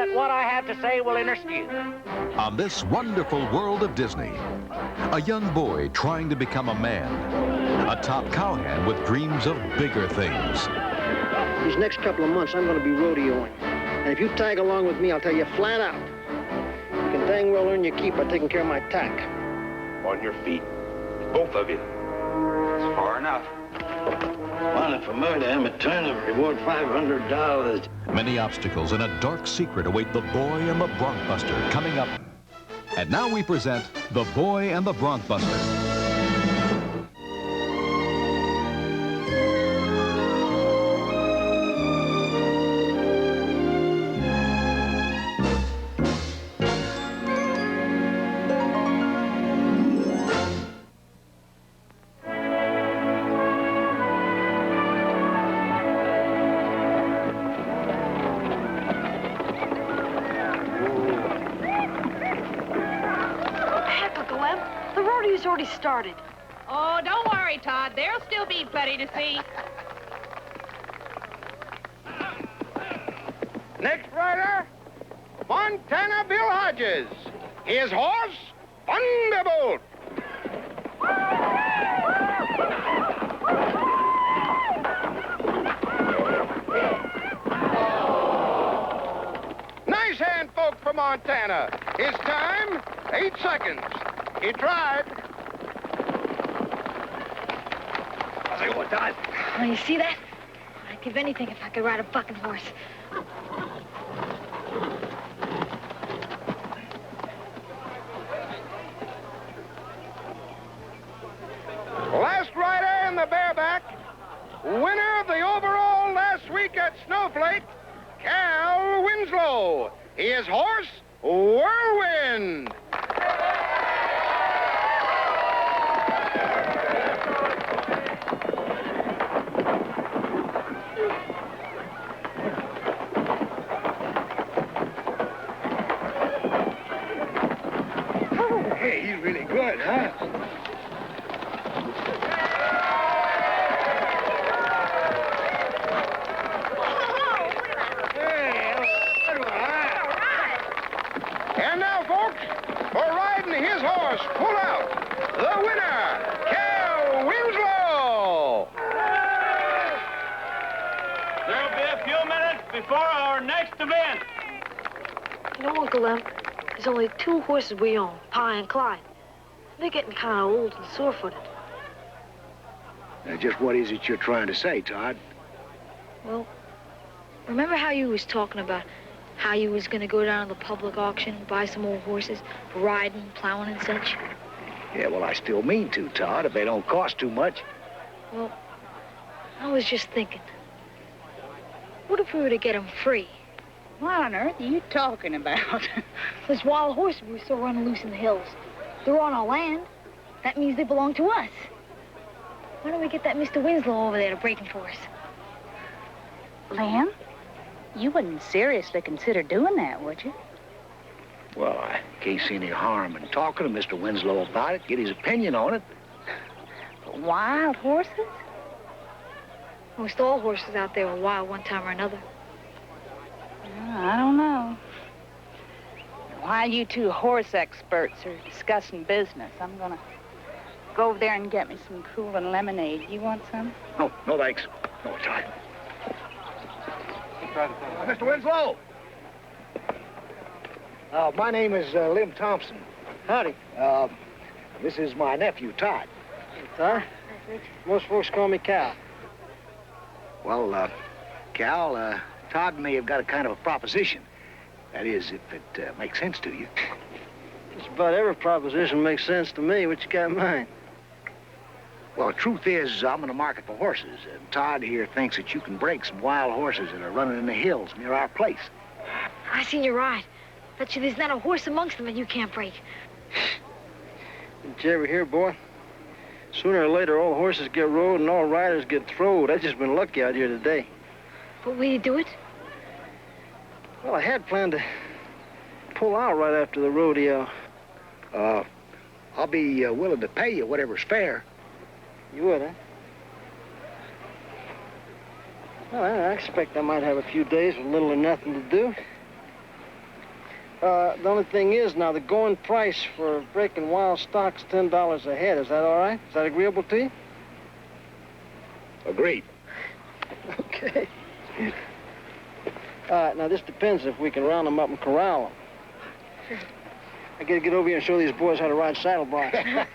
that what I have to say will interest you. On this wonderful world of Disney, a young boy trying to become a man, a top cowhand with dreams of bigger things. These next couple of months, I'm going to be rodeoing. And if you tag along with me, I'll tell you flat out, you can dang well earn your keep by taking care of my tack. On your feet, both of you. It's far enough. Wanted for murder, I'm a turn of reward $500. Many obstacles and a dark secret await the boy and the Bronc Buster coming up. And now we present The Boy and the Bronc Buster. The rodeo's already started. Oh, don't worry, Todd. There'll still be plenty to see. Next rider, Montana Bill Hodges. His horse, Thunderbolt. Nice hand, folk, for Montana. His time, 8 seconds. He tried. How's it going, Todd? Oh, you see that? I'd give anything if I could ride a bucking horse. Last rider in the bareback, winner of the overall last week at Snowflake, Cal Winslow. His horse, Whirlwind. Hey, he's really good, huh? And now, folks, for riding his horse full out, the winner, Cal Winslow. There'll be a few minutes before our next event. You know, Uncle Lem, there's only 2 horses we own, Pie and Clyde. They're getting kind of old and sore-footed. Now, just what is it you're trying to say, Todd? Well, remember how you was talking about how you was going to go down to the public auction and buy some old horses for riding, plowing, and such? Yeah, well, I still mean to, Todd, if they don't cost too much. Well, I was just thinking, what if we were to get them free? What on earth are you talking about? Those wild horses we saw running loose in the hills. They're on our land. That means they belong to us. Why don't we get that Mr. Winslow over there to break them for us? Lem, you wouldn't seriously consider doing that, would you? Well, I can't see any harm in talking to Mr. Winslow about it, get his opinion on it. But wild horses? Most all horses out there were wild one time or another. Well, I don't know. While you 2 horse experts are discussing business, I'm gonna go over there and get me some cooling lemonade. You want some? No, no thanks. No, Todd. Mr. Winslow! My name is Lim Thompson. Howdy. This is my nephew, Todd. Todd? Most folks call me Cal. Well, Cal, Todd may have got a kind of a proposition. That is, if it makes sense to you. Just about every proposition makes sense to me. What you got in mind? Well, the truth is, I'm in the market for horses, and Todd here thinks that you can break some wild horses that are running in the hills near our place. I seen you ride. Bet you there's not a horse amongst them that you can't break. Did you ever hear, boy? Sooner or later, all horses get rode and all riders get throwed. I've just been lucky out here today. But will you do it? Well, I had planned to pull out right after the rodeo. I'll be willing to pay you whatever's fair. You would, huh? Well, I expect I might have a few days with little or nothing to do. The only thing is now, the going price for breaking wild stock's $10 a head. Is that all right? Is that agreeable to you? Agreed. Okay. Now this depends if we can round them up and corral them. I gotta get over here and show these boys how to ride saddle broncs.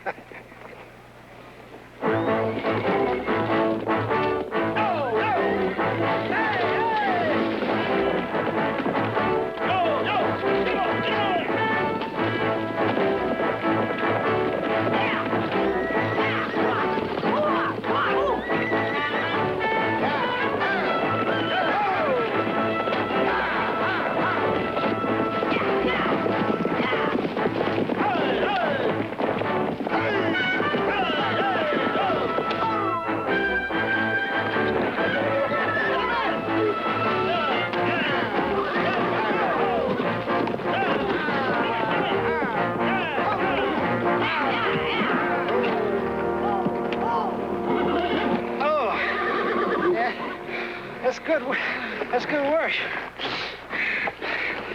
That's good work.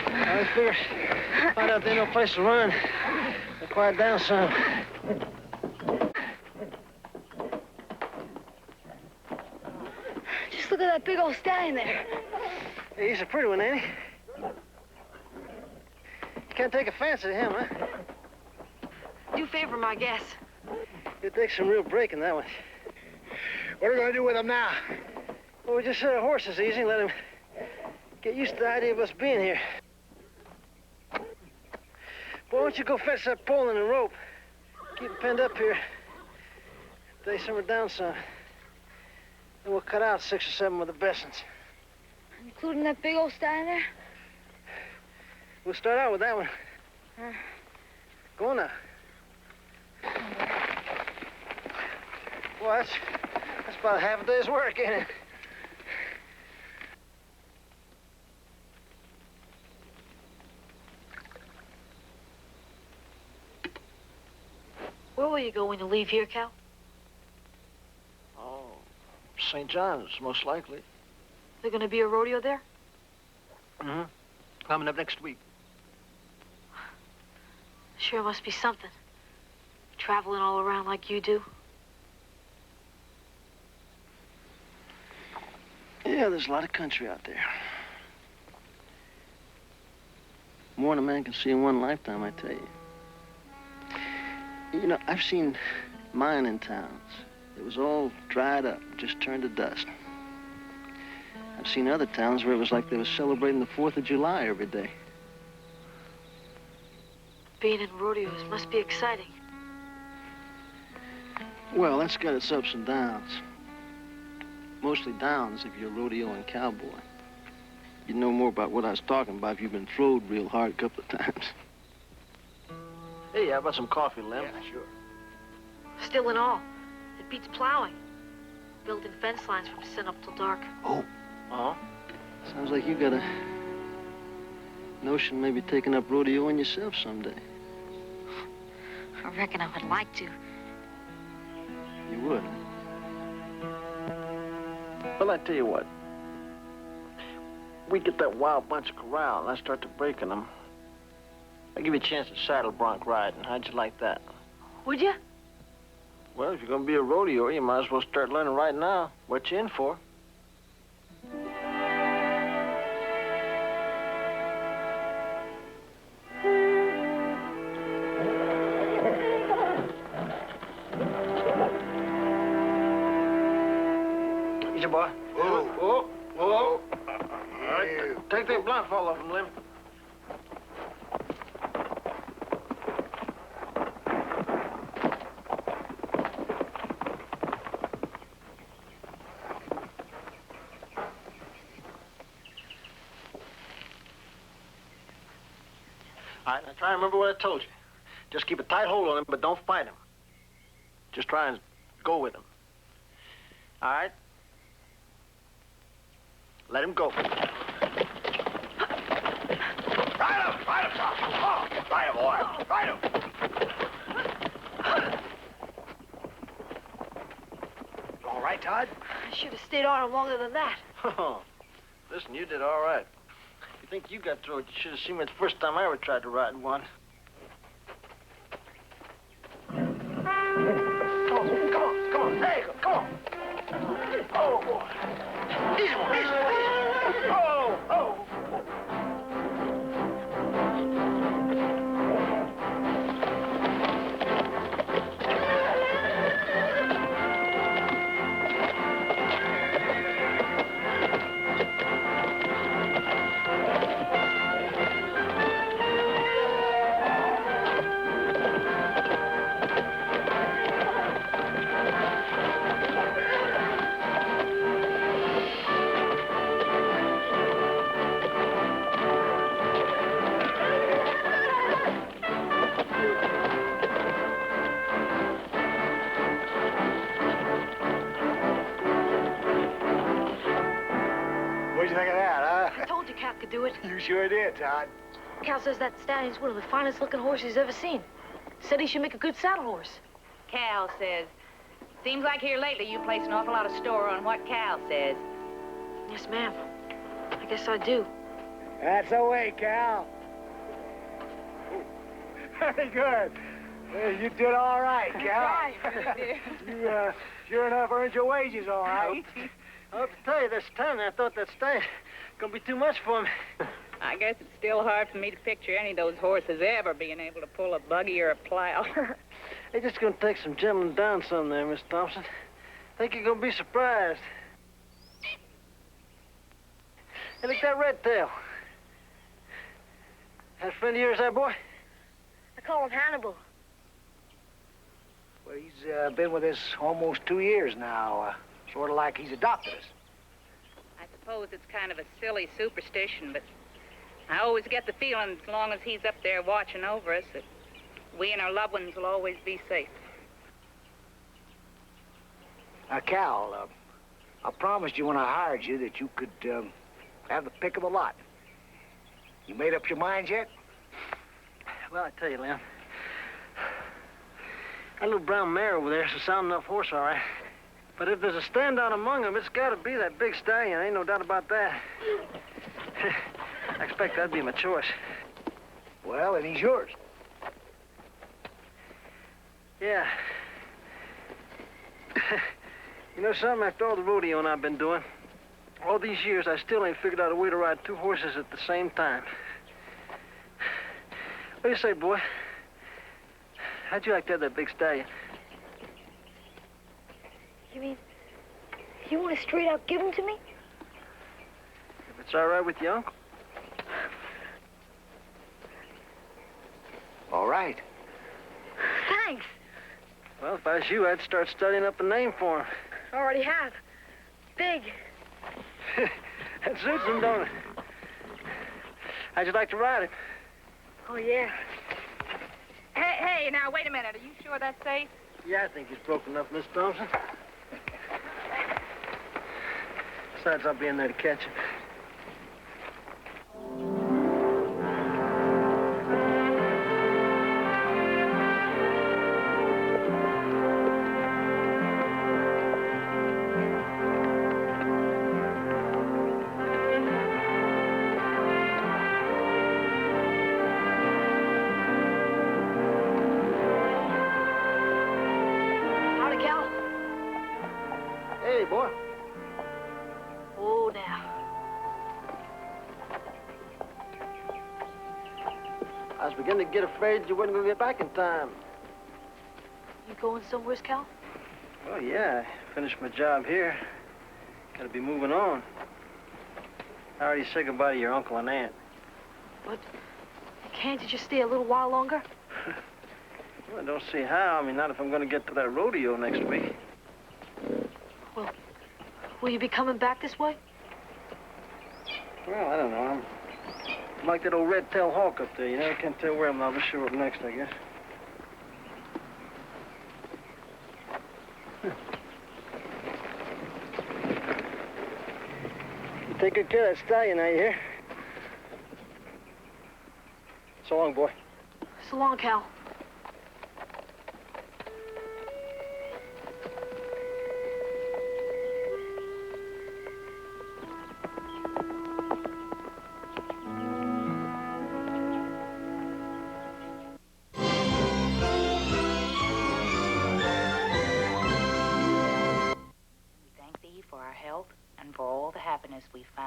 I figured, find out there's no place to run. They'll quiet down some. Just look at that big old stallion there. Hey, he's a pretty one, ain't he? You can't take a fancy to him, huh? Do favor my guess. He'll take some real breaking, that one. What are we going to do with him now? Well, we just set our horses easy and let him get used to the idea of us being here. Boy, why don't you go fetch that pole and the rope? Keep him pinned up here. They simmer down some. Then we'll cut out 6 or 7 of the best ones. Including that big old stallion there? We'll start out with that one. Go on now. Boy, that's about half a day's work, ain't it? Where will you go when you leave here, Cal? Oh, St. John's, most likely. There gonna be a rodeo there? Mm-hmm. Coming up next week. Sure must be something. Traveling all around like you do. Yeah, there's a lot of country out there. More than a man can see in one lifetime, I tell you. You know, I've seen mining towns. It was all dried up, just turned to dust. I've seen other towns where it was like they were celebrating the 4th of July every day. Being in rodeos must be exciting. Well, that's got its ups and downs. Mostly downs if you're a rodeoing cowboy. You'd know more about what I was talking about if you've been throwed real hard a couple of times. Hey, how about some coffee, Lem? Yeah, sure. Still and all, it beats plowing. Building fence lines from sun up till dark. Oh. Uh-huh. Sounds like you got a notion maybe taking up rodeoing yourself someday. I reckon I would like to. You would? Well, I tell you what. We get that wild bunch of corral and I start to breaking them. I'll give you a chance at saddle bronc riding. How'd you like that? Would you? Well, if you're gonna be a rodeo, you might as well start learning right now what you're in for. Easy, boy. Whoa. Whoa. Whoa. All right. Take that blindfold off him, Lem. All right, now try and remember what I told you. Just keep a tight hold on him, but don't fight him. Just try and go with him. All right? Let him go. Ride him, Tom. Oh, ride him, boy. Ride him. All right, Todd? I should have stayed on him longer than that. Listen, you did all right. You think you got through it. You should have seen me the first time I ever tried to ride one. Come on. Hey, come on. Oh, boy. Easy one, easy one. Oh. What'd you think of that, huh? I told you Cal could do it. You sure did, Todd. Cal says that stallion's one of the finest looking horses he's ever seen. Said he should make a good saddle horse. Cal says. Seems like here lately you place an awful lot of store on what Cal says. Yes, ma'am. I guess I do. That's the way, Cal. Very good. Well, you did all right, Cal. Right, really did. You sure enough earned your wages all right. I have to tell you, this time I thought that stay gonna be too much for me. I guess it's still hard for me to picture any of those horses ever being able to pull a buggy or a plow. It's just gonna take some gentlemen down some there, Miss Thompson. Think you're gonna be surprised. Hey, look at that red tail. That a friend of yours, that boy? I call him Hannibal. Well, he's been with us almost 2 years now. Sort of like he's adopted us. I suppose it's kind of a silly superstition, but I always get the feeling as long as he's up there watching over us that we and our loved ones will always be safe. Cal, I promised you when I hired you that you could have the pick of the lot. You made up your mind yet? Well, I tell you, Lem. That little brown mare over there's a sound enough horse, all right. But if there's a standout among them, it's got to be that big stallion. Ain't no doubt about that. I expect that'd be my choice. Well, and he's yours. Yeah. You know something? After all the rodeoing I've been doing, all these years, I still ain't figured out a way to ride two horses at the same time. What do you say, boy? How'd you like to have that big stallion? You mean, you want to straight out give him to me? If it's all right with you, Uncle. All right. Thanks. Well, if I was you, I'd start studying up a name for him. Already have. Big. That suits him, don't it? How'd you like to ride it? Oh, yeah. Hey, now, wait a minute. Are you sure that's safe? Yeah, I think he's broken up, Miss Thompson. Besides, I'll be in there to catch him. Howdy, Cal. Hey, boy. Oh, now. I was beginning to get afraid you wasn't going to get back in time. You going somewhere, Cal? Well, yeah, I finished my job here. Gotta be moving on. I already said goodbye to your uncle and aunt. But can't you just stay a little while longer? Well, I don't see how. I mean, not if I'm gonna get to that rodeo next week. Well, will you be coming back this way? Well, I don't know. I'm like that old red-tailed hawk up there. You never can tell where I'll be sure up next, I guess. You take good care of that stallion, now, you hear? So long, boy. So long, Cal.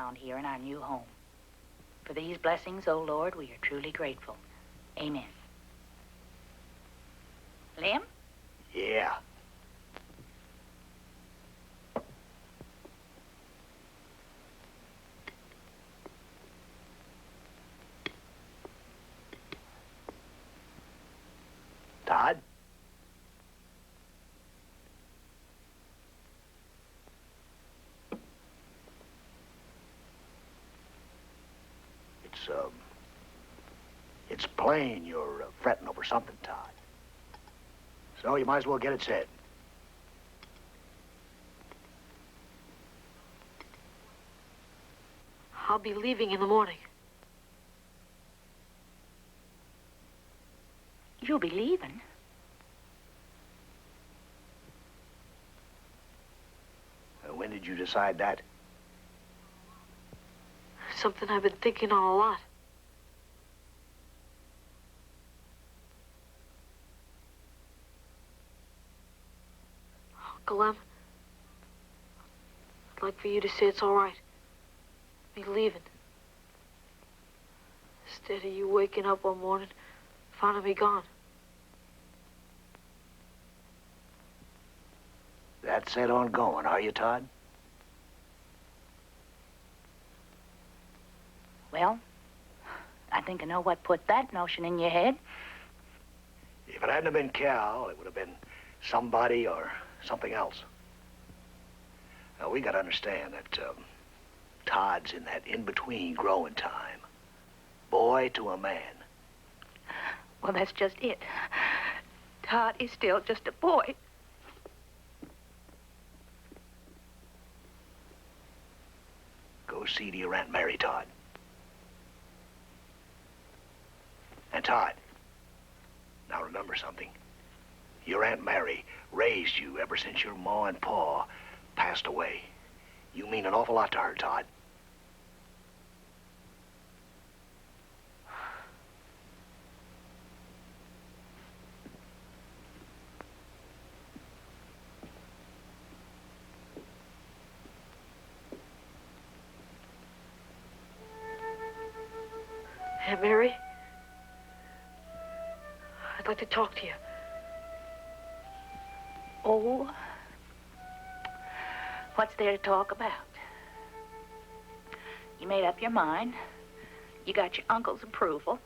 around here in our new home. For these blessings, O Lord, we are truly grateful. Amen. Lem? Yeah. Todd? It's plain you're fretting over something, Todd. So you might as well get it said. I'll be leaving in the morning. You'll be leaving? When did you decide that? Something I've been thinking on a lot. Uncle Em, I'd like for you to say it's all right. Me leaving. Instead of you waking up one morning, finding me gone. That's set on going, are you, Todd? Well, I think I know what put that notion in your head. If it hadn't have been Cal, it would have been somebody or something else. Now, we got to understand that Todd's in that in-between growing time. Boy to a man. Well, that's just it. Todd is still just a boy. Go see to your Aunt Mary, Todd. And Todd, now remember something. Your Aunt Mary raised you ever since your ma and pa passed away. You mean an awful lot to her, Todd. Aunt Mary? I'd like to talk to you. Oh, what's there to talk about? You made up your mind. You got your uncle's approval.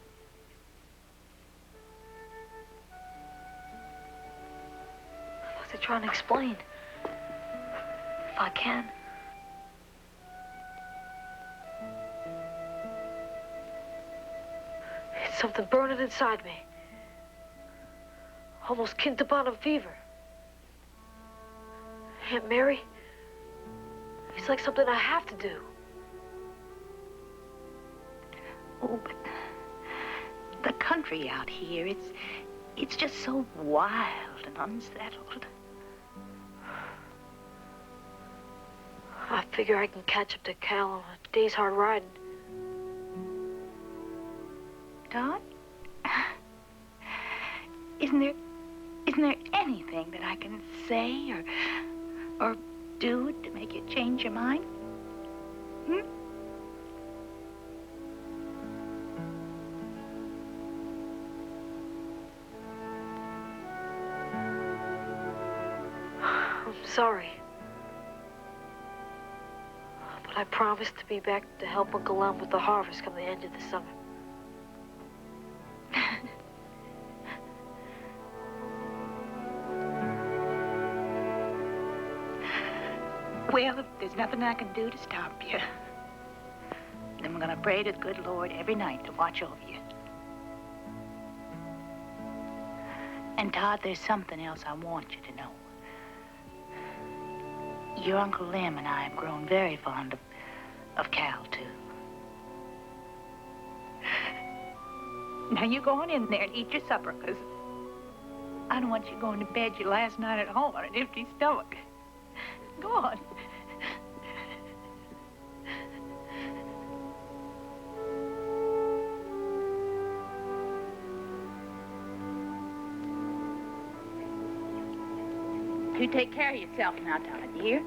I'd like to try and explain. If I can. It's something burning inside me. Almost kin to bottom fever. Aunt Mary, it's like something I have to do. Oh, but the country out here, it's just so wild and unsettled. I figure I can catch up to Cal on a day's hard riding. Todd? Isn't there anything that I can say or do to make you change your mind? Hmm? I'm sorry. But I promised to be back to help Uncle Em with the harvest come the end of the summer. Well, if there's nothing I can do to stop you, then we're gonna pray to the good Lord every night to watch over you. And Todd, there's something else I want you to know. Your Uncle Lem and I have grown very fond of Cal, too. Now, you go on in there and eat your supper, because I don't want you going to bed your last night at home on an empty stomach. Go on. You take care of yourself now, Todd, you hear?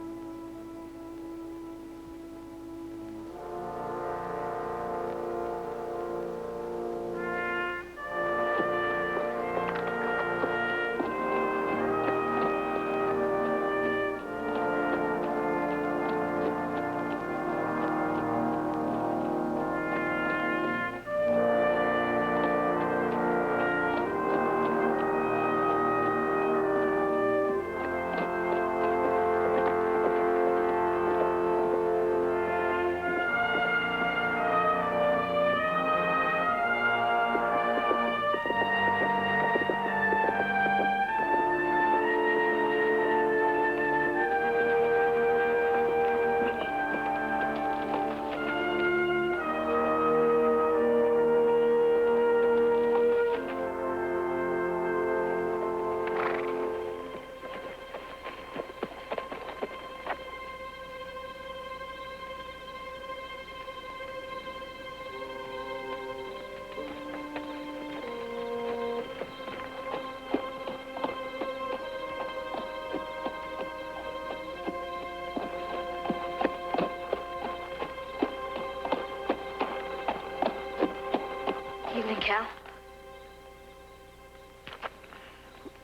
Evening, Cal.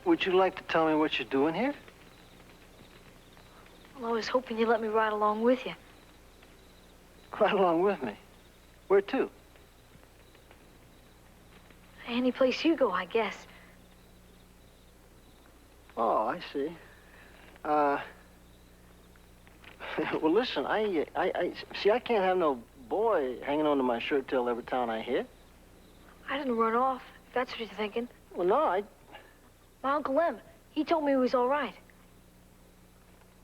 Would you like to tell me what you're doing here? Well, I was hoping you'd let me ride along with you. Right along with me. Where to? Any place you go, I guess. Oh, I see. Well, listen, I see, I can't have no boy hanging onto my shirt tail every town I hit. I didn't run off, if that's what you're thinking. Well, no, My Uncle Lem, he told me he was all right.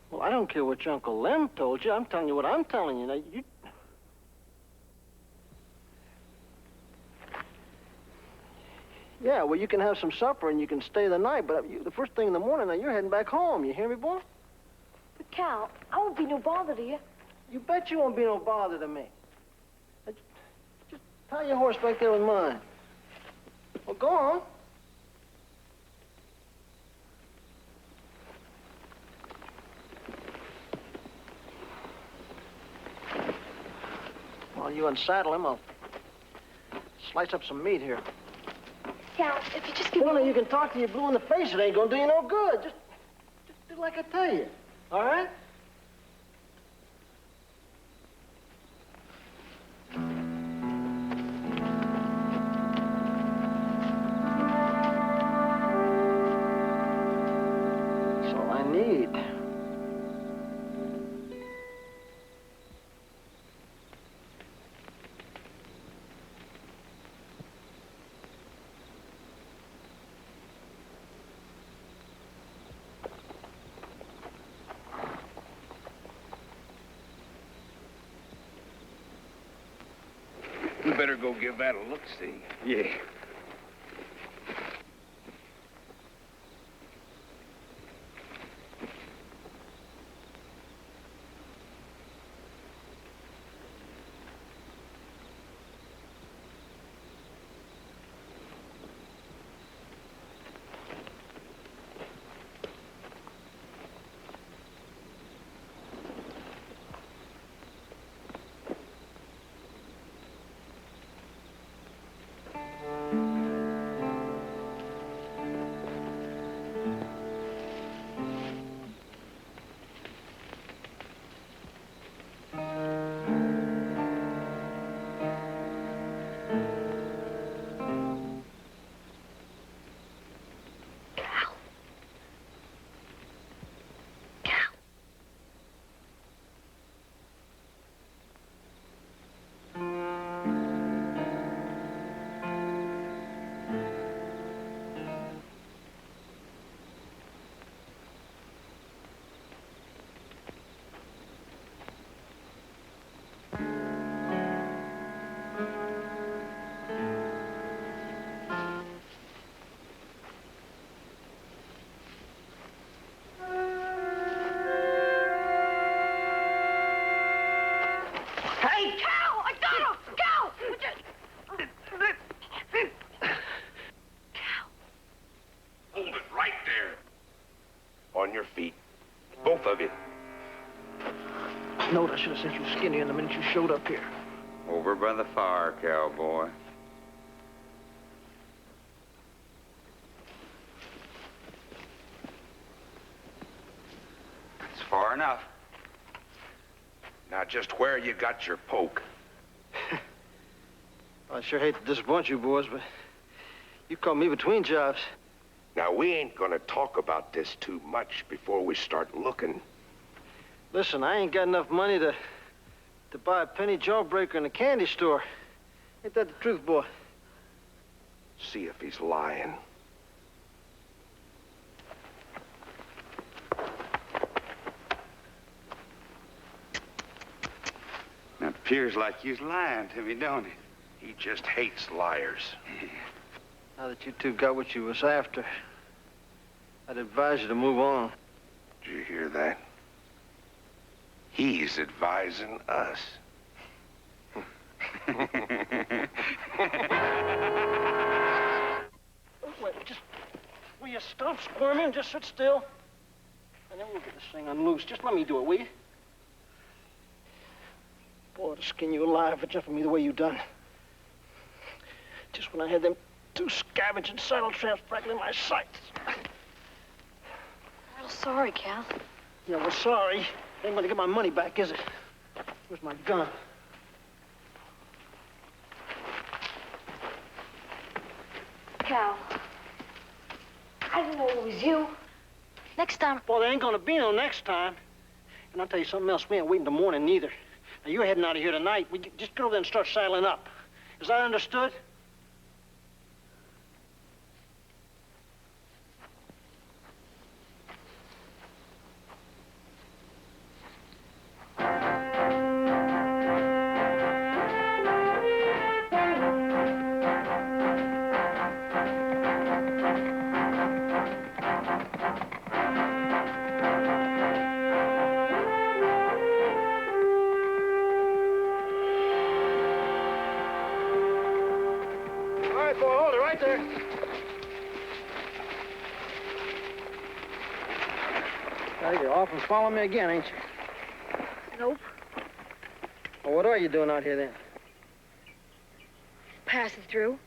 Well, I don't care what your Uncle Lem told you. I'm telling you what I'm telling you. Now, you... Yeah, well, you can have some supper and you can stay the night, but the first thing in the morning, now you're heading back home. You hear me, boy? But, Cal, I won't be no bother to you. You bet you won't be no bother to me. Just tie your horse back there with mine. Well, go on. While you unsaddle him, I'll slice up some meat here. Cal, if you just give Well, me... you can talk to your blue in the face. It ain't gonna do you no good. Just do like I tell you. All right? That's all I need. You better go give that a look-see. Yeah. Hey, Cal! I got him! Cal! Cal. Hold it right there. On your feet. Both of you. Note, I should have sent you skinnier the minute you showed up here. Over by the fire, cowboy. It's far enough. Now, just where you got your poke? I sure hate to disappoint you boys, but you caught me between jobs. Now, we ain't gonna talk about this too much before we start looking. Listen, I ain't got enough money to buy a penny jawbreaker in a candy store. Ain't that the truth, boy? See if he's lying. Now, it appears like you's lying to me, don't it? He just hates liars. Now that you two got what you was after, I'd advise you to move on. Did you hear that? He's advising us. Wait, just... Will you stop squirming? Just sit still. And then we'll get this thing unloosed. Just let me do it, will you? Boy, to skin you alive for jumping me the way you done. Just Just when I had them two scavenging saddle tramps practically my sights. Real sorry, Cal. Yeah, well, sorry. Ain't gonna get my money back, is it? Where's my gun? Cal, I didn't know it was you. Next time... Well, there ain't gonna be no next time. And I'll tell you something else. We ain't waiting till morning, neither. Now, you're heading out of here tonight. We just get over there and start saddling up. Is that understood? Right there. Now you're off and follow me again, ain't you? Nope. Well, what are you doing out here then? Passing through.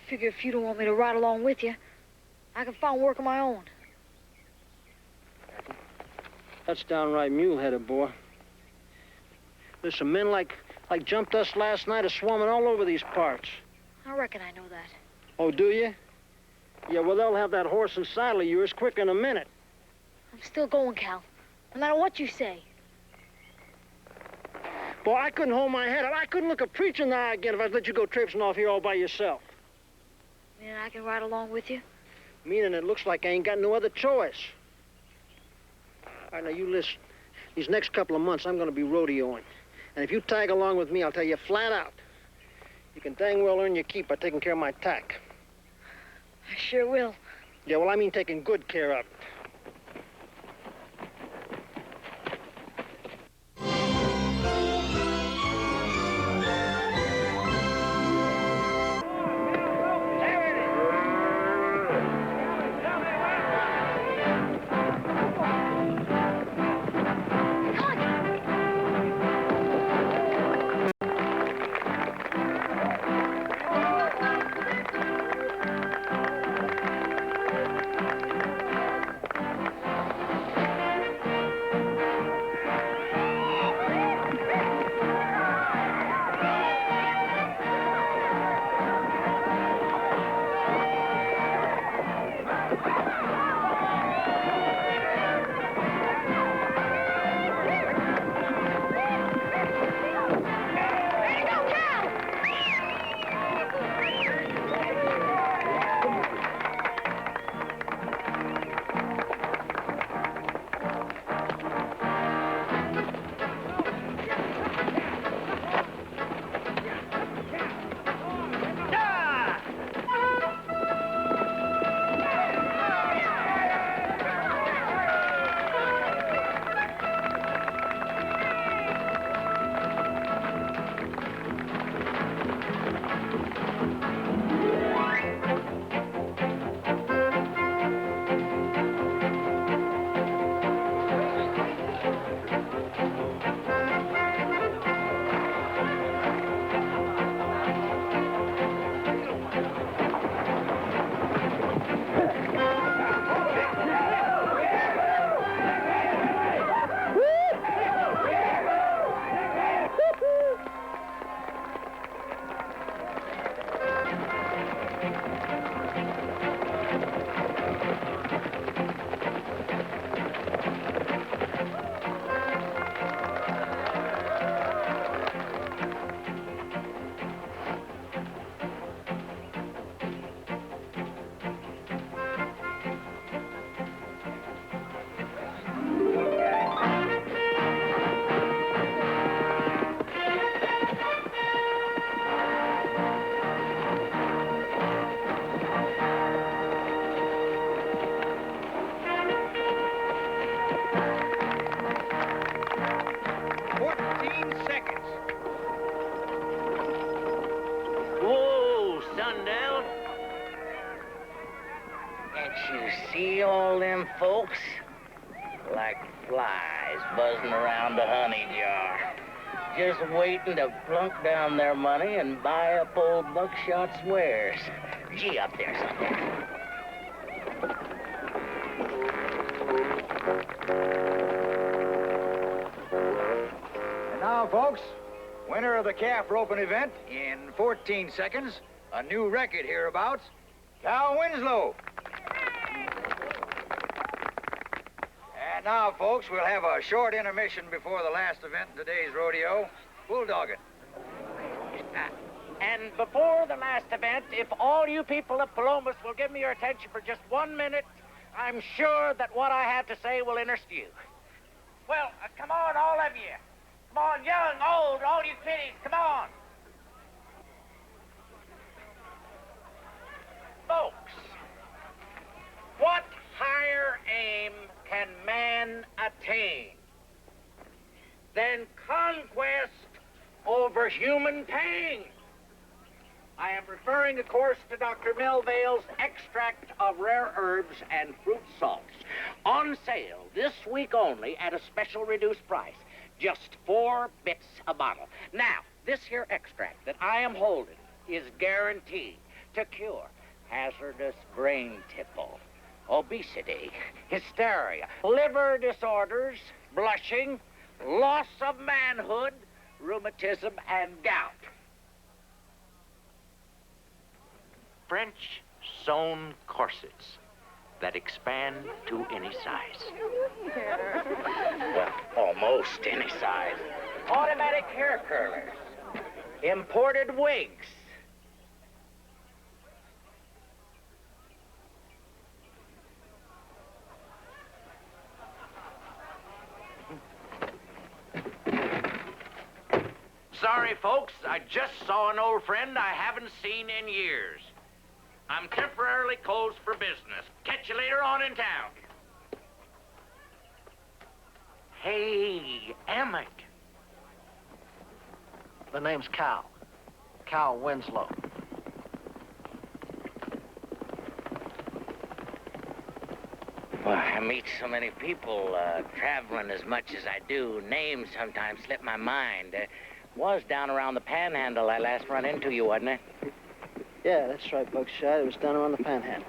Figure if you don't want me to ride along with you, I can find work of my own. That's downright mule-headed, boy. There's some men like jumped us last night are swarming all over these parts. I reckon I know that. Oh, do you? Yeah, well, they'll have that horse and saddle of yours quick in a minute. I'm still going, Cal. No matter what you say. Boy, I couldn't hold my head up. I couldn't look a preacher in the eye again if I'd let you go traipsing off here all by yourself. Meaning I can ride along with you? Meaning it looks like I ain't got no other choice. All right, now you listen. These next couple of months, I'm gonna be rodeoing. And if you tag along with me, I'll tell you flat out, you can dang well earn your keep by taking care of my tack. I sure will. Yeah, well, I mean taking good care of it. You see all them folks? Like flies buzzing around the honey jar. just waiting to plunk down their money and buy up old Buckshot's wares. Gee up there, son. And now, folks, winner of the calf roping event in 14 seconds, a new record hereabouts, Cal Winslow. And now, folks, we'll have a short intermission before the last event in today's rodeo, bulldogging. And before the last event, if all you people of Palomas will give me your attention for just 1 minute, I'm sure that what I have to say will interest you. Well, come on, all of you. Come on, young, old, all you kiddies, come on. Folks, what higher aim can man attain than conquest over human pain? I am referring, of course, to Dr. Melvale's extract of rare herbs and fruit salts. On sale this week only at a special reduced price. Just 4 bits a bottle. Now, this here extract that I am holding is guaranteed to cure hazardous brain tipple, obesity, hysteria, liver disorders, blushing, loss of manhood, rheumatism, and gout. French sewn corsets that expand to any size. Well, almost any size. Automatic hair curlers. Imported wigs. Sorry, folks, I just saw an old friend I haven't seen in years. I'm temporarily closed for business. Catch you later on in town. Hey, Emmett. The name's Cal. Cal Winslow. Well, I meet so many people traveling as much as I do. Names sometimes slip my mind. Was down around the Panhandle I last run into you, wasn't it? Yeah, that's right, Buckshot. It was down around the Panhandle.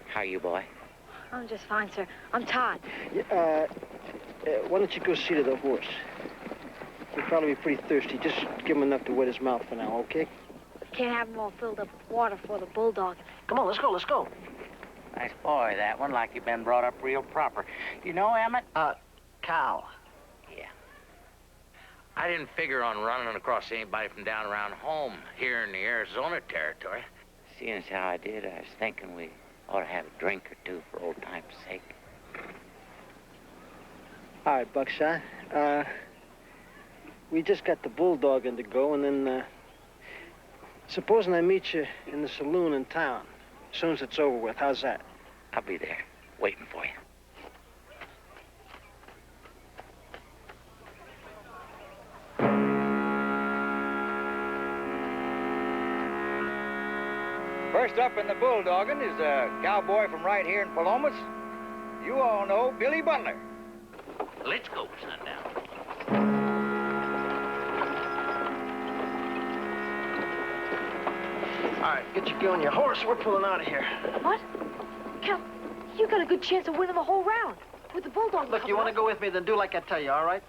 How are you, boy? I'm just fine, sir. I'm Todd. Yeah, why don't you go see to the horse? He'll probably be pretty thirsty. Just give him enough to wet his mouth for now, okay? Can't have them all filled up with water for the bulldog. Come on, let's go, let's go. Nice boy, that one, like you've been brought up real proper. You know, Emmett? Cal. Yeah. I didn't figure on running across anybody from down around home here in the Arizona territory. Seeing as how I did, I was thinking we ought to have a drink or two for old time's sake. All right, Buckshot. We just got the bulldogging to go, and then, supposing I meet you in the saloon in town, as soon as it's over with. How's that? I'll be there, waiting for you. First up in the bulldogging is a cowboy from right here in Palomas. You all know Billy Butler. Let's go, Sundown. All right, get your gun and your horse. We're pulling out of here. What? Cal, you got a good chance of winning the whole round. With the bulldog. Look, you want to go with me, then do like I tell you, all right?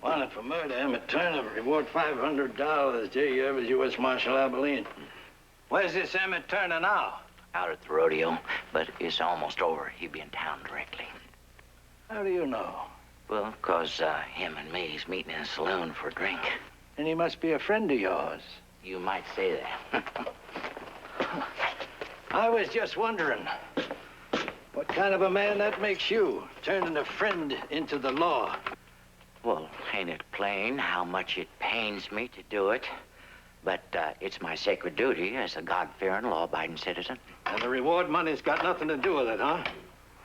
Wanted for murder, Emmett Turner, reward $500. J. U.S. Marshal Abilene. Where's this Emmett Turner now? Out at the rodeo, but it's almost over. He'll be in town directly. How do you know? Well, 'cause him and me's meeting in a saloon for a drink. And he must be a friend of yours. You might say that. I was just wondering what kind of a man that makes you, turning a friend into the law. Well, ain't it plain how much it pains me to do it? But it's my sacred duty as a God-fearing, law-abiding citizen. And the reward money's got nothing to do with it, huh?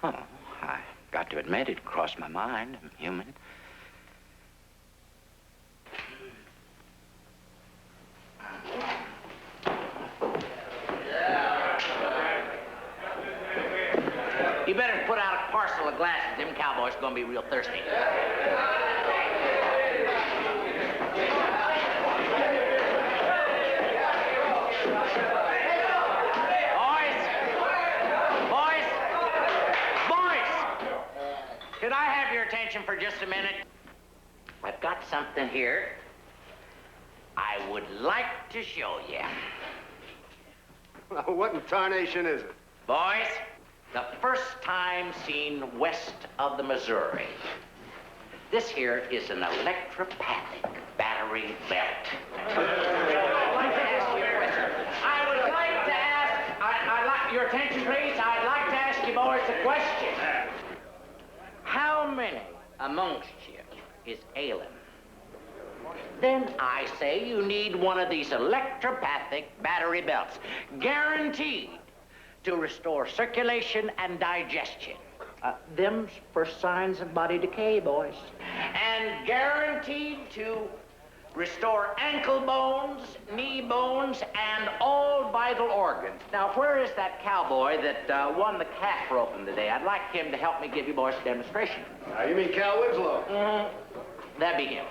Oh, I got to admit it crossed my mind. I'm human. You better put out a parcel of glasses. Them cowboys are gonna be real thirsty. Could I have your attention for just a minute? I've got something here I would like to show you. What in tarnation is it? Boys, the first time seen west of the Missouri. This here is an electropathic battery belt. I'd like to ask you a question. I would like to ask, I'd like your attention, please. I'd like to ask you boys a question. How many amongst you is ailing? Then I say you need one of these electropathic battery belts, guaranteed to restore circulation and digestion. Them's first signs of body decay, boys. And guaranteed to restore ankle bones, knee bones, and all vital organs. Now, where is that cowboy that won the calf roping today? I'd like him to help me give you boys a demonstration. You mean Cal Winslow? Mm-hmm. That'd be him.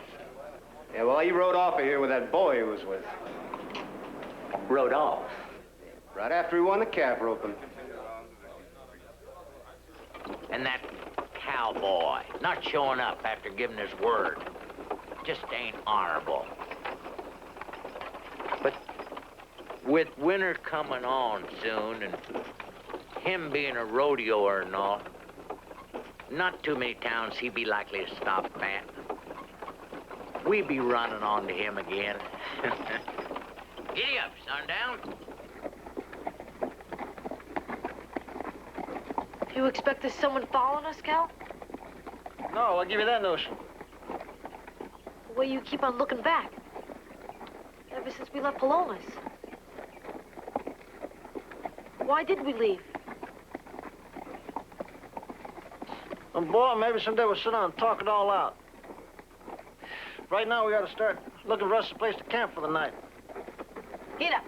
Yeah, well, he rode off of here with that boy he was with. Rode off? Right after he won the calf roping. And that cowboy not showing up after giving his word just ain't honorable. But with winter coming on soon and him being a rodeoer and all, not too many towns he'd be likely to stop at. We'd be running on to him again. Giddy up, sundown. You expect there's someone following us, Cal? No, I'll give you that notion. The way you keep on looking back. Ever since we left Palomas. Why did we leave? Boy, maybe someday we'll sit down and talk it all out. Right now, we got to start looking for us a place to camp for the night. Get up.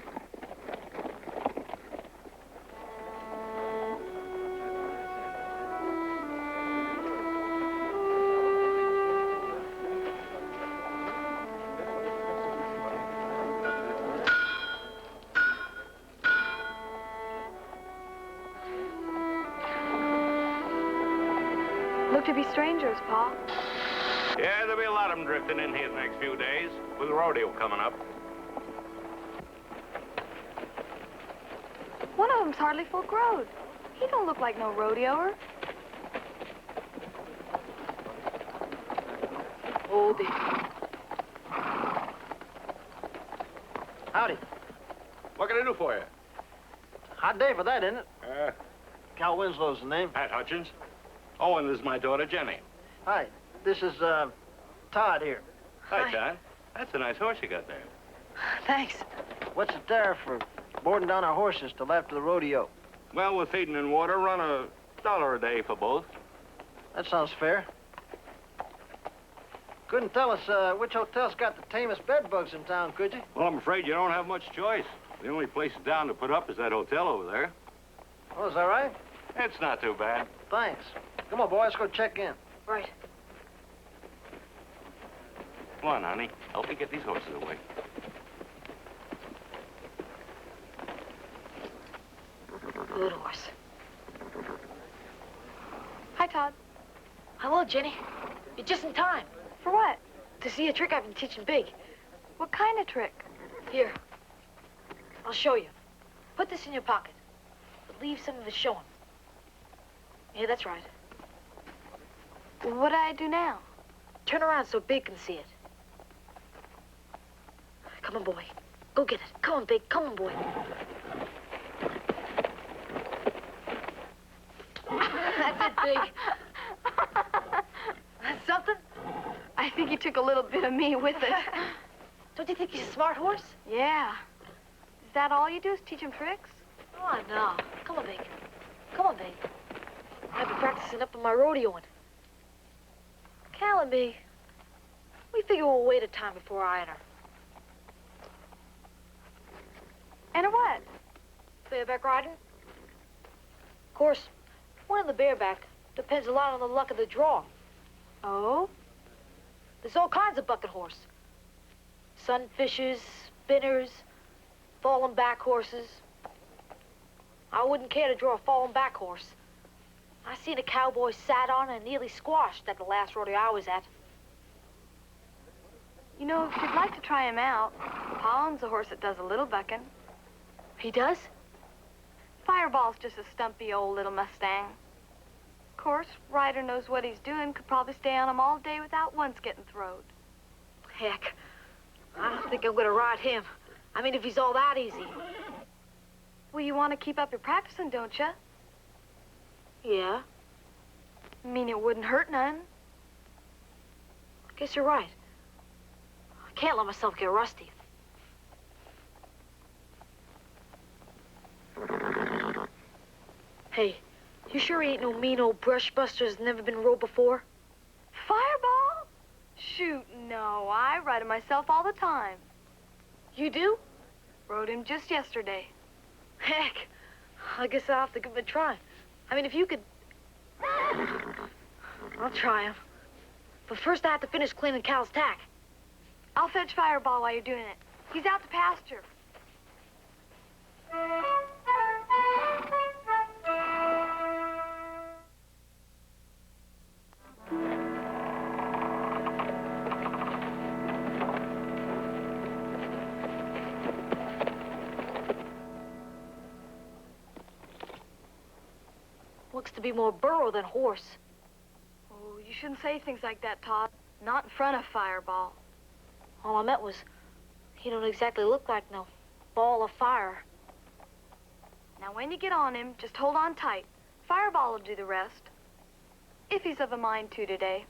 Look to be strangers, Pa. Yeah, there'll be a lot of them drifting in here the next few days with the rodeo coming up. One of them's hardly full grown. He don't look like no rodeoer. Hold it. Howdy. What can I do for you? Hot day for that, isn't it? Cal Winslow's the name. Pat Hutchins. Oh, and this is my daughter, Jenny. Hi, this is, Todd here. Hi, Todd. That's a nice horse you got there. Thanks. What's it there for boarding down our horses till after the rodeo? Well, with feeding and water, run $1 a day for both. That sounds fair. Couldn't tell us, which hotel's got the tamest bed bugs in town, could you? Well, I'm afraid you don't have much choice. The only place in town to put up is that hotel over there. Oh, is that right? It's not too bad. Thanks. Come on, boy, let's go check in. Right. Come on, honey. Help me get these horses away. Good horse. Hi, Todd. Hello, Jenny. You're just in time. For what? To see a trick I've been teaching Big. What kind of trick? Here. I'll show you. Put this in your pocket. But leave some of it showing. Yeah, that's right. What do I do now? Turn around so Big can see it. Come on, boy. Go get it. Come on, Big. Come on, boy. That's it, Big. That's something? I think he took a little bit of me with it. Don't you think he's a smart horse? Yeah. Is that all you do is teach him tricks? Oh, no. Come on, Big. Come on, Big. I've been practicing up in my rodeoing. Cal and me, we figure we'll wait a time before I enter. Enter what? Bareback riding. Of course, winning the bareback depends a lot on the luck of the draw. Oh? There's all kinds of bucket horse. Sunfishes, spinners, fallen back horses. I wouldn't care to draw a fallen back horse. I seen a cowboy sat on and nearly squashed at the last rodeo I was at. You know, if you'd like to try him out, Pa owns a horse that does a little bucking. He does? Fireball's just a stumpy old little Mustang. Of course, rider knows what he's doing, could probably stay on him all day without once getting throwed. Heck, I don't think I'm gonna ride him. I mean, if he's all that easy. Well, you want to keep up your practicing, don't you? Yeah. I mean, it wouldn't hurt none. I guess you're right. I can't let myself get rusty. Hey, you sure he ain't no mean old brush buster that's never been rode before? Fireball? Shoot, no. I ride him myself all the time. You do? Rode him just yesterday. Heck, I guess I'll have to give him a try. I mean, if you could... I'll try him. But first I have to finish cleaning Cal's tack. I'll fetch Fireball while you're doing it. He's out to pasture. Looks to be more burro than horse. Oh, you shouldn't say things like that, Todd. Not in front of Fireball. All I meant was, he don't exactly look like no ball of fire. Now, when you get on him, just hold on tight. Fireball will do the rest. If he's of a mind to today.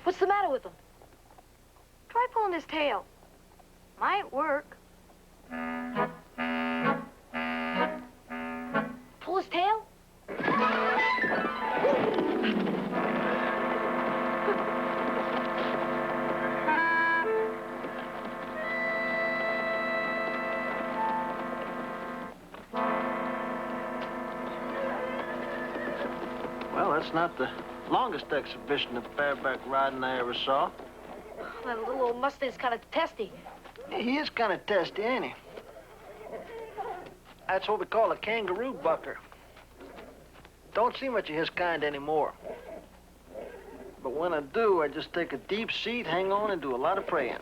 What's the matter with him? Try pulling his tail. Might work. Pull his tail? Well, that's not the longest exhibition of bareback riding I ever saw. That little old Mustang's kind of testy. He is kind of testy, ain't he? That's what we call a kangaroo bucker. Don't see much of his kind anymore. But when I do, I just take a deep seat, hang on, and do a lot of praying.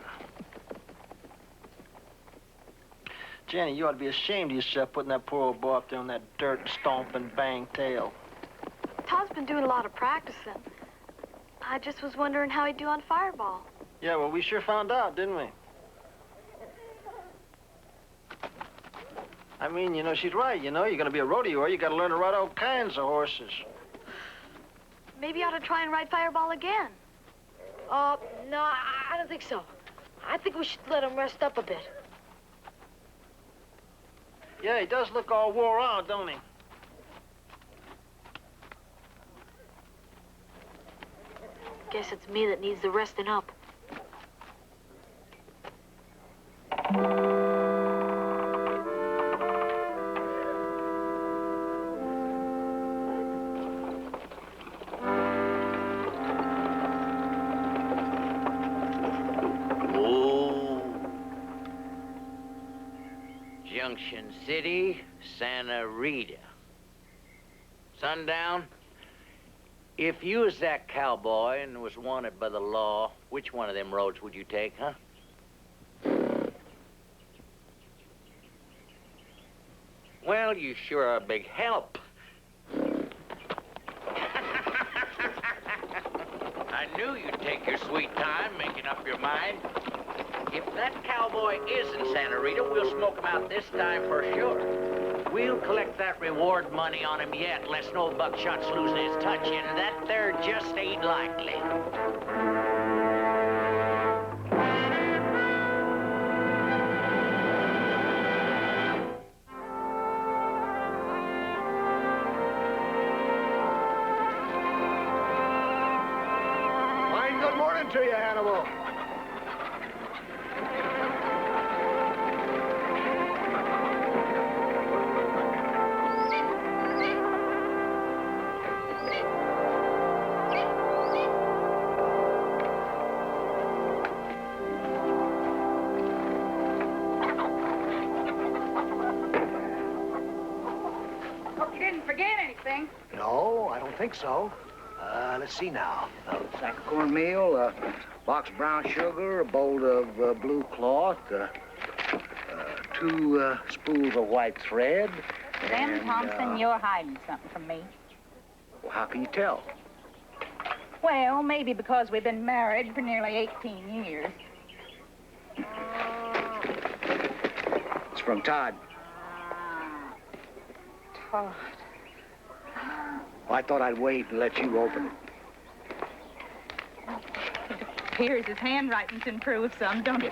Jenny, you ought to be ashamed of yourself putting that poor old boy up there on that dirt stomping bang tail. Todd's been doing a lot of practicing. I just was wondering how he'd do on Fireball. Yeah, well, we sure found out, didn't we? I mean, you know, she's right, you know. You're gonna be a rodeoer, you gotta learn to ride all kinds of horses. Maybe you ought to try and ride Fireball again. No, I don't think so. I think we should let him rest up a bit. Yeah, he does look all wore out, don't he? Guess it's me that needs the resting up. Junction City, Santa Rita. Sundown, if you was that cowboy and was wanted by the law, which one of them roads would you take, huh? Well, you sure are a big help. I knew you'd take your sweet time making up your mind. If that cowboy is in Santa Rita, we'll smoke him out this time for sure. We'll collect that reward money on him yet, lest no buckshot's losing his touch, and that there just ain't likely. Fine good morning to you, Hannibal. Hope you didn't forget anything. No, I don't think so. Let's see now. A sack of cornmeal, a box of brown sugar, a bowl of blue cloth, 2 spools of white thread. Then, and, Thompson, you're hiding something from me. Well, how can you tell? Well, maybe because we've been married for nearly 18 years. It's from Todd. Todd. Well, I thought I'd wait and let you open it. It appears his handwriting's improved some, don't it?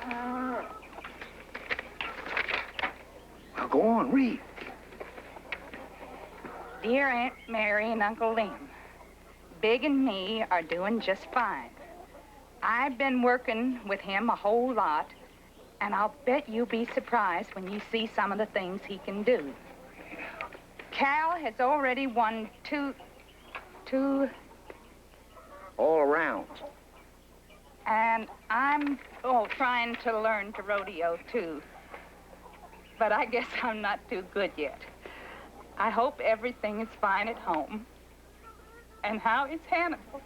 Now, go on, read. Dear Aunt Mary and Uncle Lem, Big and me are doing just fine. I've been working with him a whole lot, and I'll bet you'll be surprised when you see some of the things he can do. Cal has already won two All around. and I'm, trying to learn to rodeo, too. But I guess I'm not too good yet. I hope everything is fine at home. And how is Hannibal?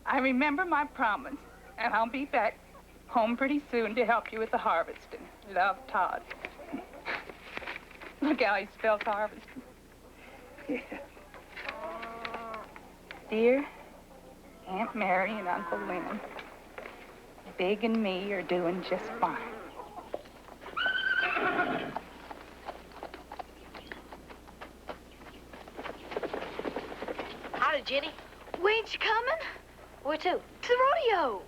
I remember my promise, and I'll be back home pretty soon to help you with the harvesting. Love, Todd. Look how he spells harvesting. Yeah. Dear Aunt Mary and Uncle Lem, Big and me are doing just fine. Howdy, Jenny. Ain't you coming? Where to? To the rodeo.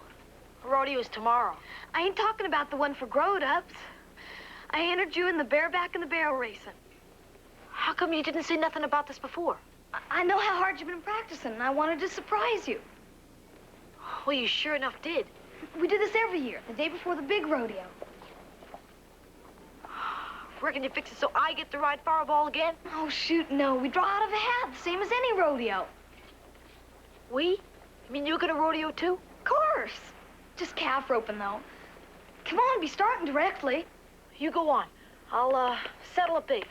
Rodeo's tomorrow. I ain't talking about the one for grown-ups. I entered you in the bareback and the barrel racing. How come you didn't say nothing about this before? I know how hard you've been practicing, and I wanted to surprise you. Well, you sure enough did. We do this every year, the day before the big rodeo. Reckon you fix it so I get to ride Fireball again? Oh, shoot, no. We draw out of a hat, the same as any rodeo. We? You mean you're gonna rodeo too? Of course. Just calf roping, though. Come on, be starting directly. You go on. I'll, settle a pig.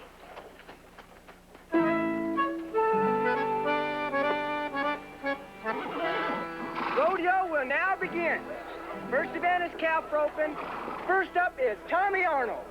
Rodeo will now begin. First event is calf roping. First up is Tommy Arnold.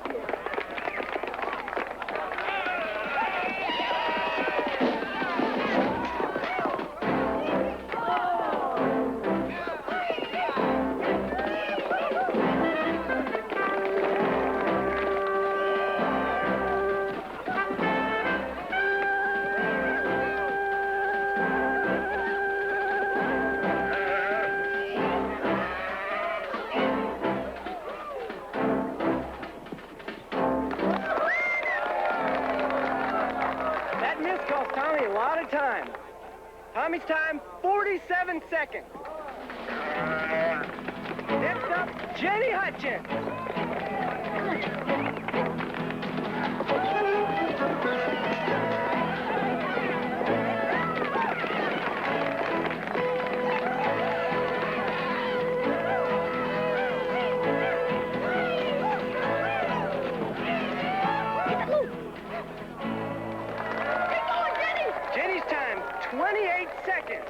That miss cost Tommy a lot of time. Tommy's time, 47 seconds. Next up, Jenny Hutchins. 28 seconds.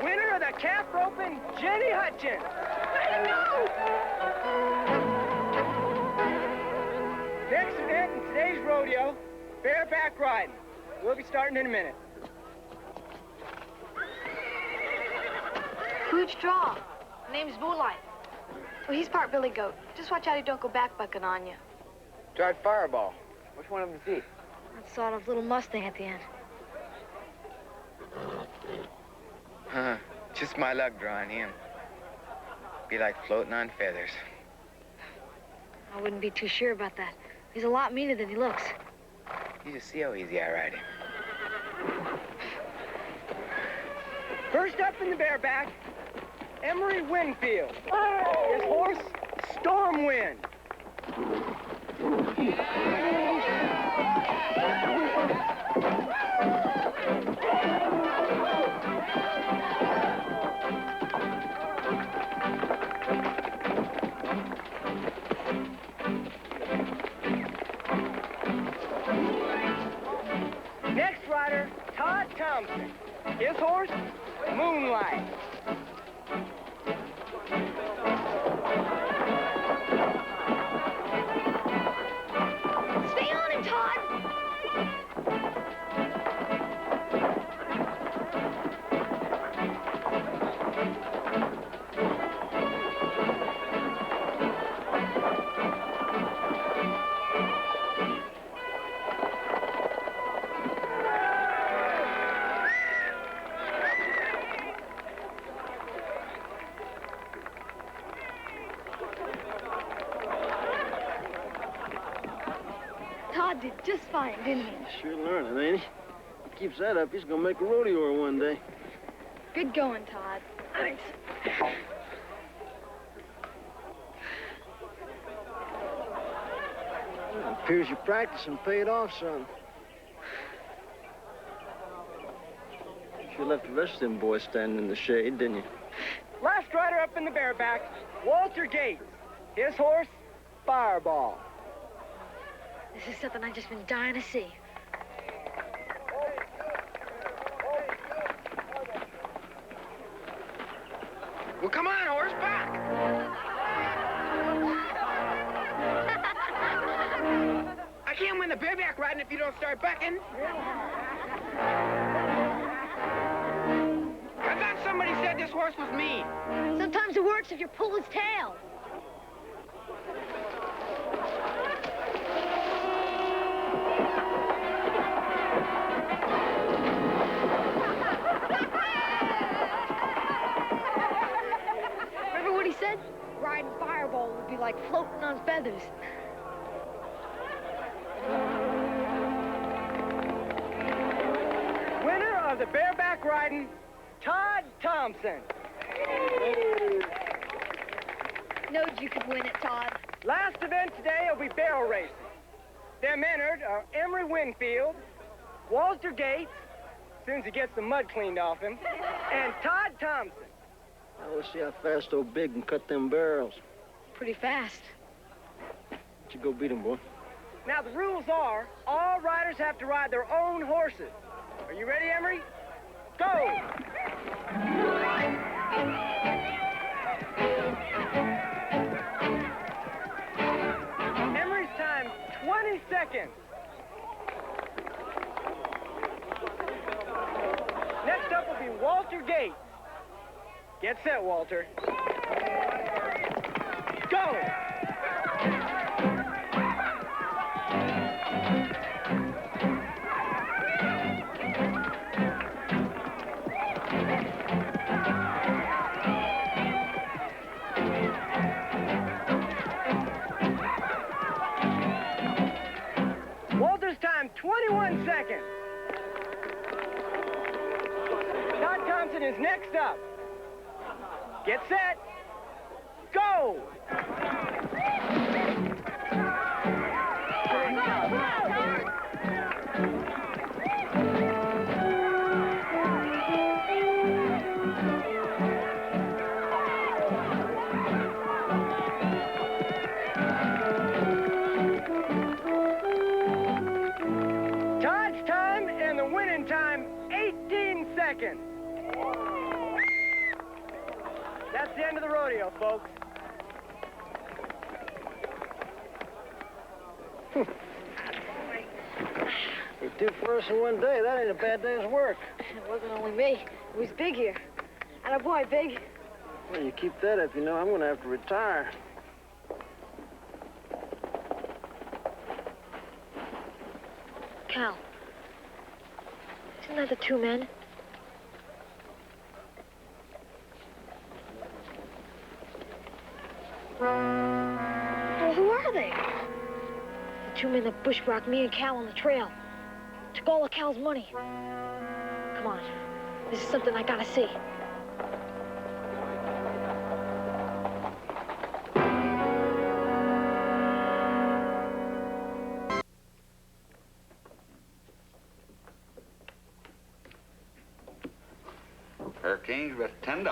Winner of the calf roping, Jenny Hutchins. Way to go! Next event in today's rodeo, bareback riding. We'll be starting in a minute. Who'd you draw? Name's Moonlight. Well, he's part billy goat. Just watch out he don't go backbucking on you. Tried Fireball. Which one of them is he? That sort of little Mustang at the end. Just my luck drawing him. Be like floating on feathers. I wouldn't be too sure about that. He's a lot meaner than he looks. You just see how easy I ride him. First up in the bareback, Emery Winfield. His horse, Storm Wind. Next rider, Todd Thompson. His horse, Moonlight. Stay on him, Todd! Todd did just fine, didn't he? Sure learning, ain't he? If he keeps that up, he's gonna make a rodeoer one day. Good going, Todd. Thanks. Well, appears your practicing paid off, son. Sure left the rest of them boys standing in the shade, didn't you? Last rider up in the bareback, Walter Gates. His horse, Fireball. This is something I've just been dying to see. Well, come on, horse, back! I can't win the bareback riding if you don't start backing. I thought somebody said this horse was mean. Sometimes it works if you pull his tail. Remember what he said? Riding Fireball would be like floating on feathers. Winner of the bareback riding, Todd Thompson. Knowed you could win it, Todd. Last event today will be barrel racing. Them entered are Emery Winfield, Walter Gates, as soon as he gets the mud cleaned off him, and Todd Thompson. Now let's see how fast old Big can cut them barrels. Pretty fast. You go beat him, boy. Now the rules are, all riders have to ride their own horses. Are you ready, Emery? Go! Emery's time, 20 seconds. Next up will be Walter Gates. Get set, Walter. Go! Walter's time, 21 seconds. Todd Thompson is next up. Get set. Go! Todd's time and the winning time, 18 second. That's the end of the rodeo, folks. You do for us in one day. That ain't a bad day's work. It wasn't only me. It was Big here. And a boy, Big. Well, you keep that up, you know, I'm going to have to retire. Cal, isn't that the two men? Well, who are they? The two men that bushwhacked me and Cal on the trail. Took all of Cal's money. Come on. This is something I gotta see. Hurricane's worth $10.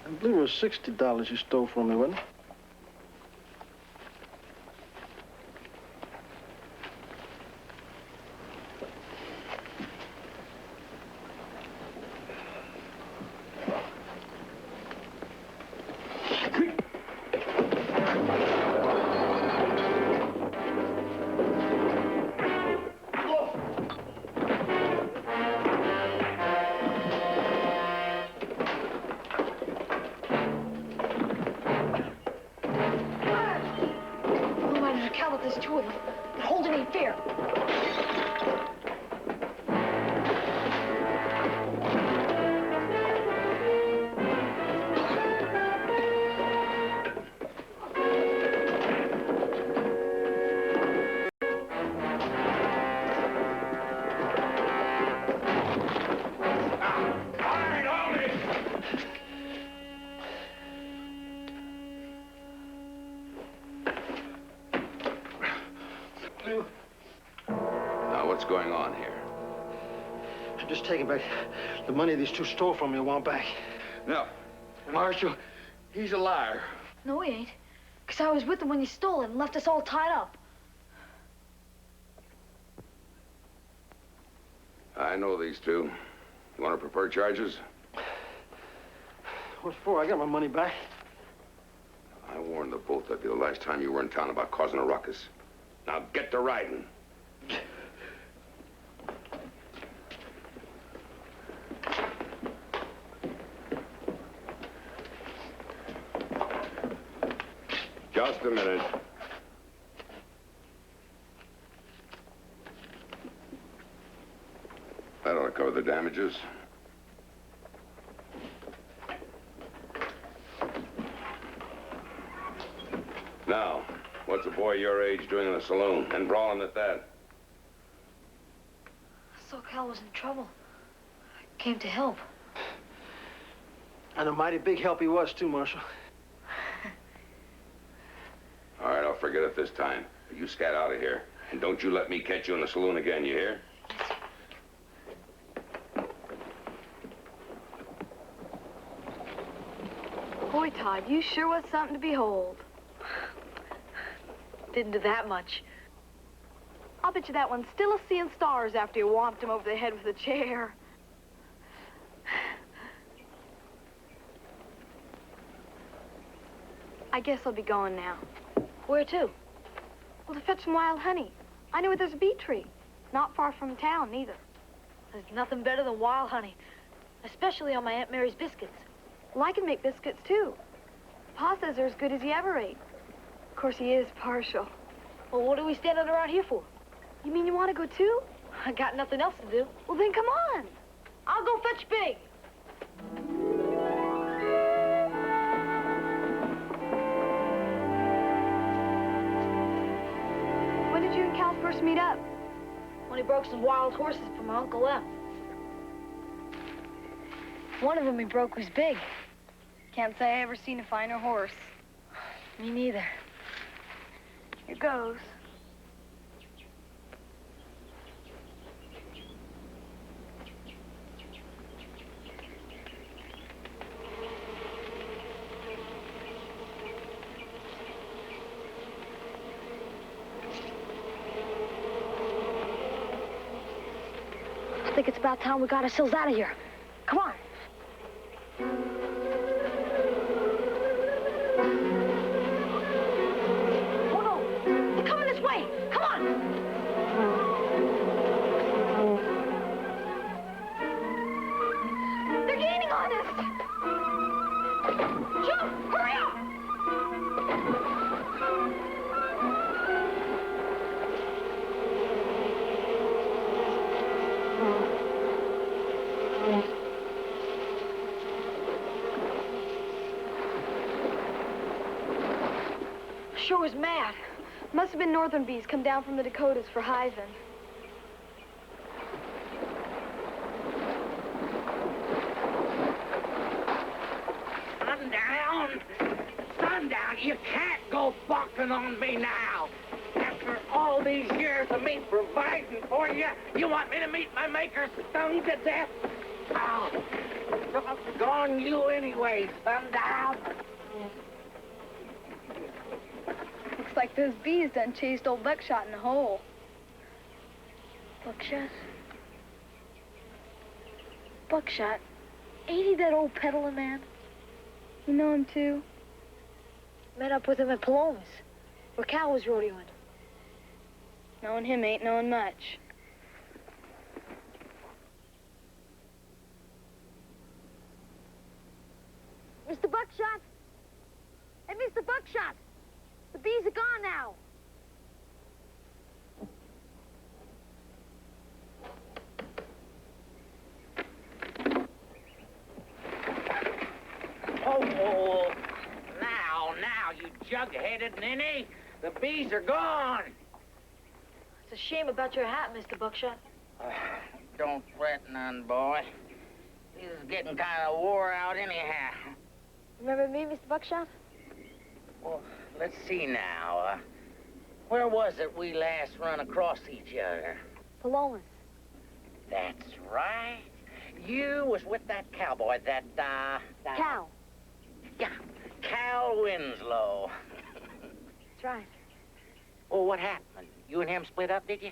I believe it was $60 you stole from me, wasn't it? There's two of them. But Holden ain't fair. Now, what's going on here? I'm just taking back the money these two stole from me a while back. No. Marshal, he's a liar. No, he ain't. Because I was with him when he stole it and left us all tied up. I know these two. You want to prefer charges? What for? I got my money back. I warned the both of you the last time you were in town about causing a ruckus. Now get to riding. Just a minute. That ought to cover the damages. Now, what's a boy your age doing in a saloon and brawling at that? I saw Cal was in trouble. I came to help. And a mighty big help he was, too, Marshal. All right, I'll forget it this time. You scat out of here. And don't you let me catch you in the saloon again, you hear? Boy, Todd, you sure was something to behold. Didn't do that much. I'll bet you that one's still seeing stars after you whomped him over the head with a chair. I guess I'll be going now. Where to? Well, to fetch some wild honey. I know where there's a bee tree. Not far from town, neither. There's nothing better than wild honey. Especially on my Aunt Mary's biscuits. Well, I can make biscuits, too. Pa says they're as good as he ever ate. Of course, he is partial. Well, what are we standing around here for? You mean you want to go, too? I got nothing else to do. Well, then come on. I'll go fetch Big. horse meet up? When he broke some wild horses from my Uncle Em. One of them he broke was big. Can't say I ever seen a finer horse. Me neither. Here goes. I think it's about time we got ourselves out of here. Come on. Oh, no. They're coming this way. Come on. They're gaining on us! Jump! Hurry up! Sure was mad. Must have been northern bees come down from the Dakotas for hiving. Sundown! Sundown! You can't go bucking on me now! After all these years of me providing for you, you want me to meet my maker stung to death? Oh, doggone you anyway, Sundown! Looks like those bees done chased old Buckshot in the hole. Buckshot? Buckshot? Ain't he that old peddler man? You know him too? Met up with him at Palomas, where Cal was rodeoing. Knowing him ain't knowing much. Mr. Buckshot? Hey, Mr. Buckshot! The bees are gone now. Oh, now, you jug-headed ninny. The bees are gone. It's a shame about your hat, Mr. Buckshot. Don't fret none, boy. These is getting kind of wore out anyhow. Remember me, Mr. Buckshot? Well, let's see now. Where was it we last run across each other? Palomas. That's right. You was with that cowboy, that, Cal. Yeah, Cal Winslow. That's right. Well, what happened? You and him split up, did you?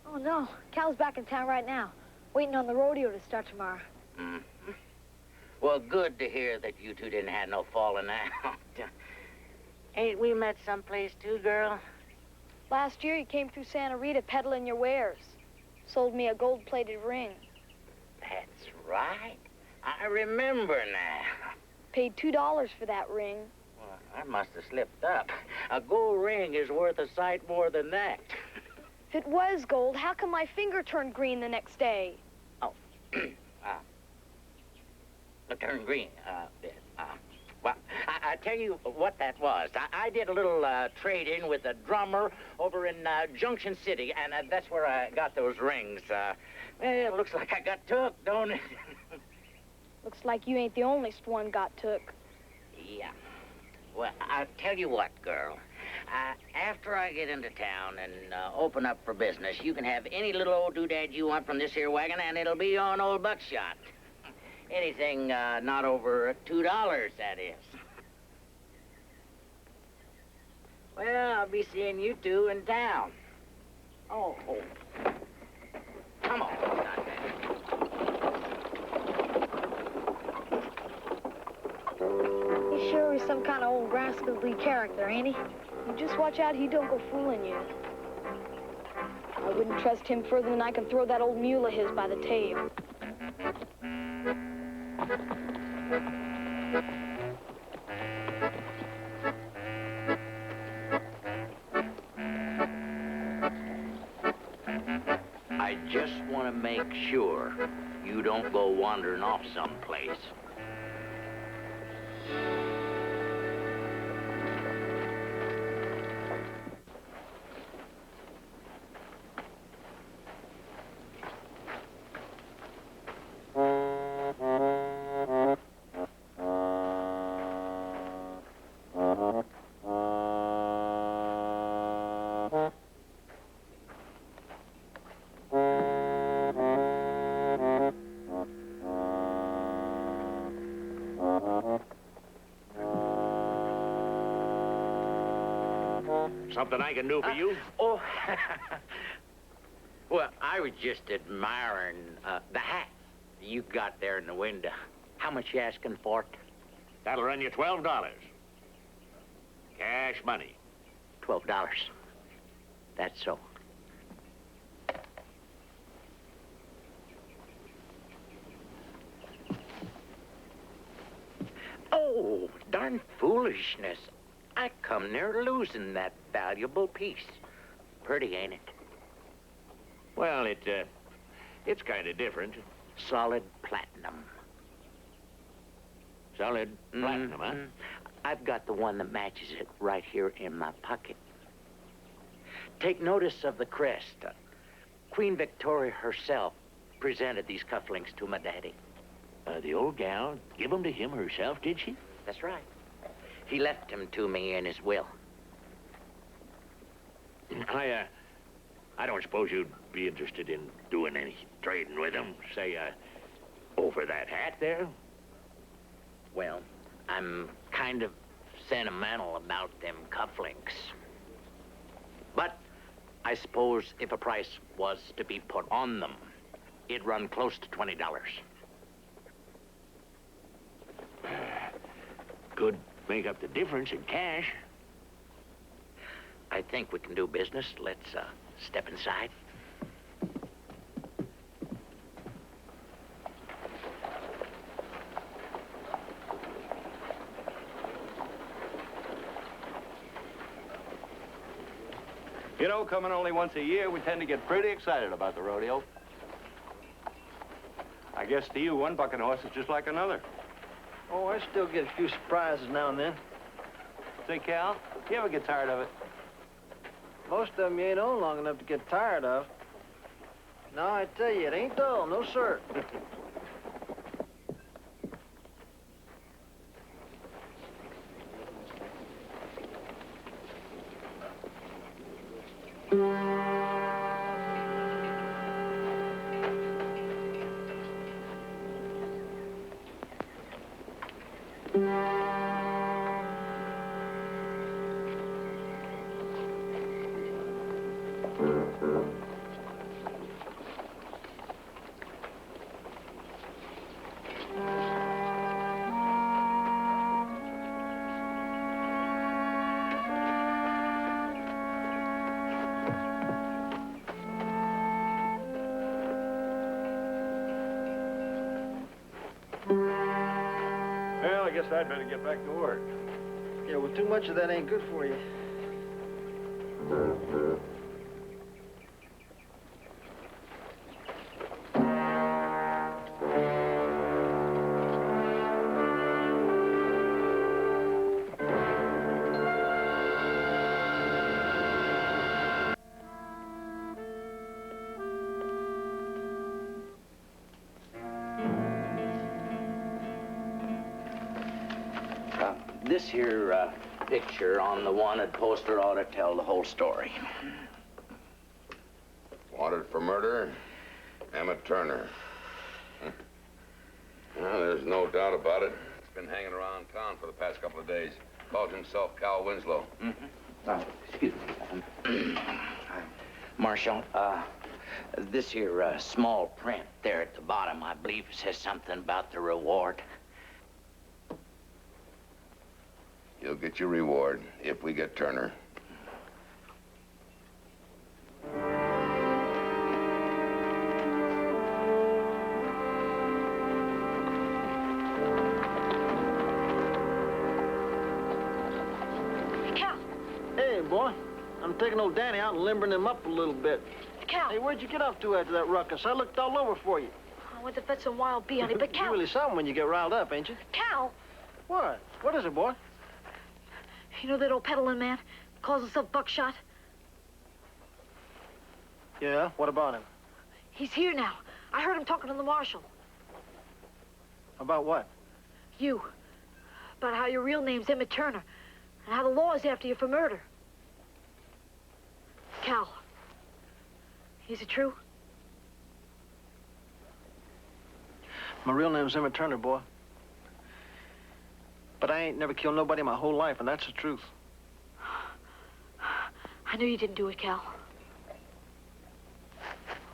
Oh, no. Cal's back in town right now, waiting on the rodeo to start tomorrow. Mm-hmm. Well, good to hear that you two didn't have no falling out. Ain't we met someplace too, girl? Last year, you came through Santa Rita peddling your wares. Sold me a gold-plated ring. That's right. I remember now. Paid $2 for that ring. Well, I must have slipped up. A gold ring is worth a sight more than that. If it was gold, how come my finger turned green the next day? Oh, turned green. Well, I tell you what that was. I did a little trade-in with a drummer over in Junction City, and that's where I got those rings. Well, it looks like I got took, don't it? Looks like you ain't the only one got took. Yeah. Well, I'll tell you what, girl. After I get into town and open up for business, you can have any little old doodad you want from this here wagon, and it'll be on old Buckshot. Anything not over $2, that is. Well, I'll be seeing you two in town. Oh. Come on, He sure is some kind of old rascally character, ain't he? You just watch out he don't go fooling you. I wouldn't trust him further than I can throw that old mule of his by the tail. I just want to make sure you don't go wandering off someplace. Something I can do for you? Oh, well, I was just admiring the hat you got there in the window. How much you asking for it? That'll run you $12. Cash money. $12. That's so. Oh, darn foolishness. I come near losing that valuable piece. Pretty, ain't it? Well, it's kind of different. Solid platinum. Solid platinum, huh? I've got the one that matches it right here in my pocket. Take notice of the crest. Queen Victoria herself presented these cufflinks to my daddy. The old gal give them to him herself, did she? That's right. He left them to me in his will. I don't suppose you'd be interested in doing any trading with them, say, over that hat there? Well, I'm kind of sentimental about them cufflinks. But I suppose if a price was to be put on them, it'd run close to $20. Could make up the difference in cash. I think we can do business. Let's step inside. You know, coming only once a year, we tend to get pretty excited about the rodeo. I guess to you, one bucking horse is just like another. Oh, I still get a few surprises now and then. Say, Cal, you ever get tired of it? Most of them you ain't owned long enough to get tired of. No, I tell you, it ain't dull, no sir. Well, I guess I'd better get back to work. Yeah, well, too much of that ain't good for you. This here picture on the wanted poster ought to tell the whole story. Wanted for murder, Emmett Turner. Well, there's no doubt about it. He's been hanging around town for the past couple of days. Calls himself Cal Winslow. Excuse me. Marshal, this here small print there at the bottom, I believe says something about the reward. You'll get your reward if we get Turner. Cal! Hey, boy. I'm taking old Danny out and limbering him up a little bit. Cal! Hey, where'd you get off to after that ruckus? I looked all over for you. I went to fetch some wild bee, honey, but Cal... You're really something when you get riled up, ain't you? Cal! What? What is it, boy? You know that old peddling man? Calls himself Buckshot? Yeah, what about him? He's here now. I heard him talking to the marshal. About what? You. About how your real name's Emmett Turner. And how the law is after you for murder. Cal. Is it true? My real name's Emmett Turner, boy. But I ain't never killed nobody my whole life, and that's the truth. I knew you didn't do it, Cal.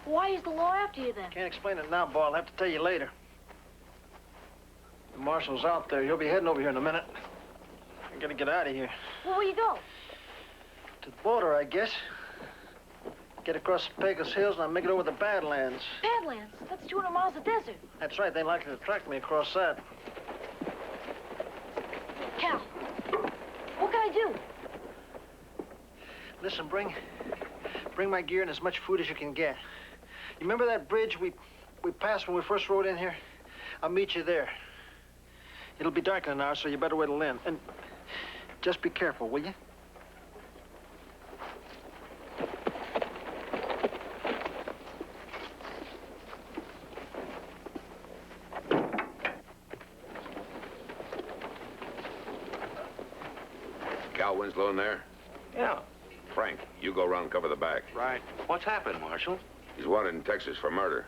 Why is the law after you then? Can't explain it now, Bo. I'll have to tell you later. The marshal's out there. He'll be heading over here in a minute. I gotta get out of here. Well, where you go? To the border, I guess. Get across the Pecos Hills and I'll make it over the Badlands. Badlands? That's 200 miles of desert. That's right. They ain't likely to track me across that. Cal, what can I do? Listen, bring my gear and as much food as you can get. You remember that bridge we passed when we first rode in here? I'll meet you there. It'll be dark in an hour, so you better whittle in. And just be careful, will you? Cal Winslow in there? Yeah. Frank, you go around and cover the back. Right. What's happened, Marshal? He's wanted in Texas for murder.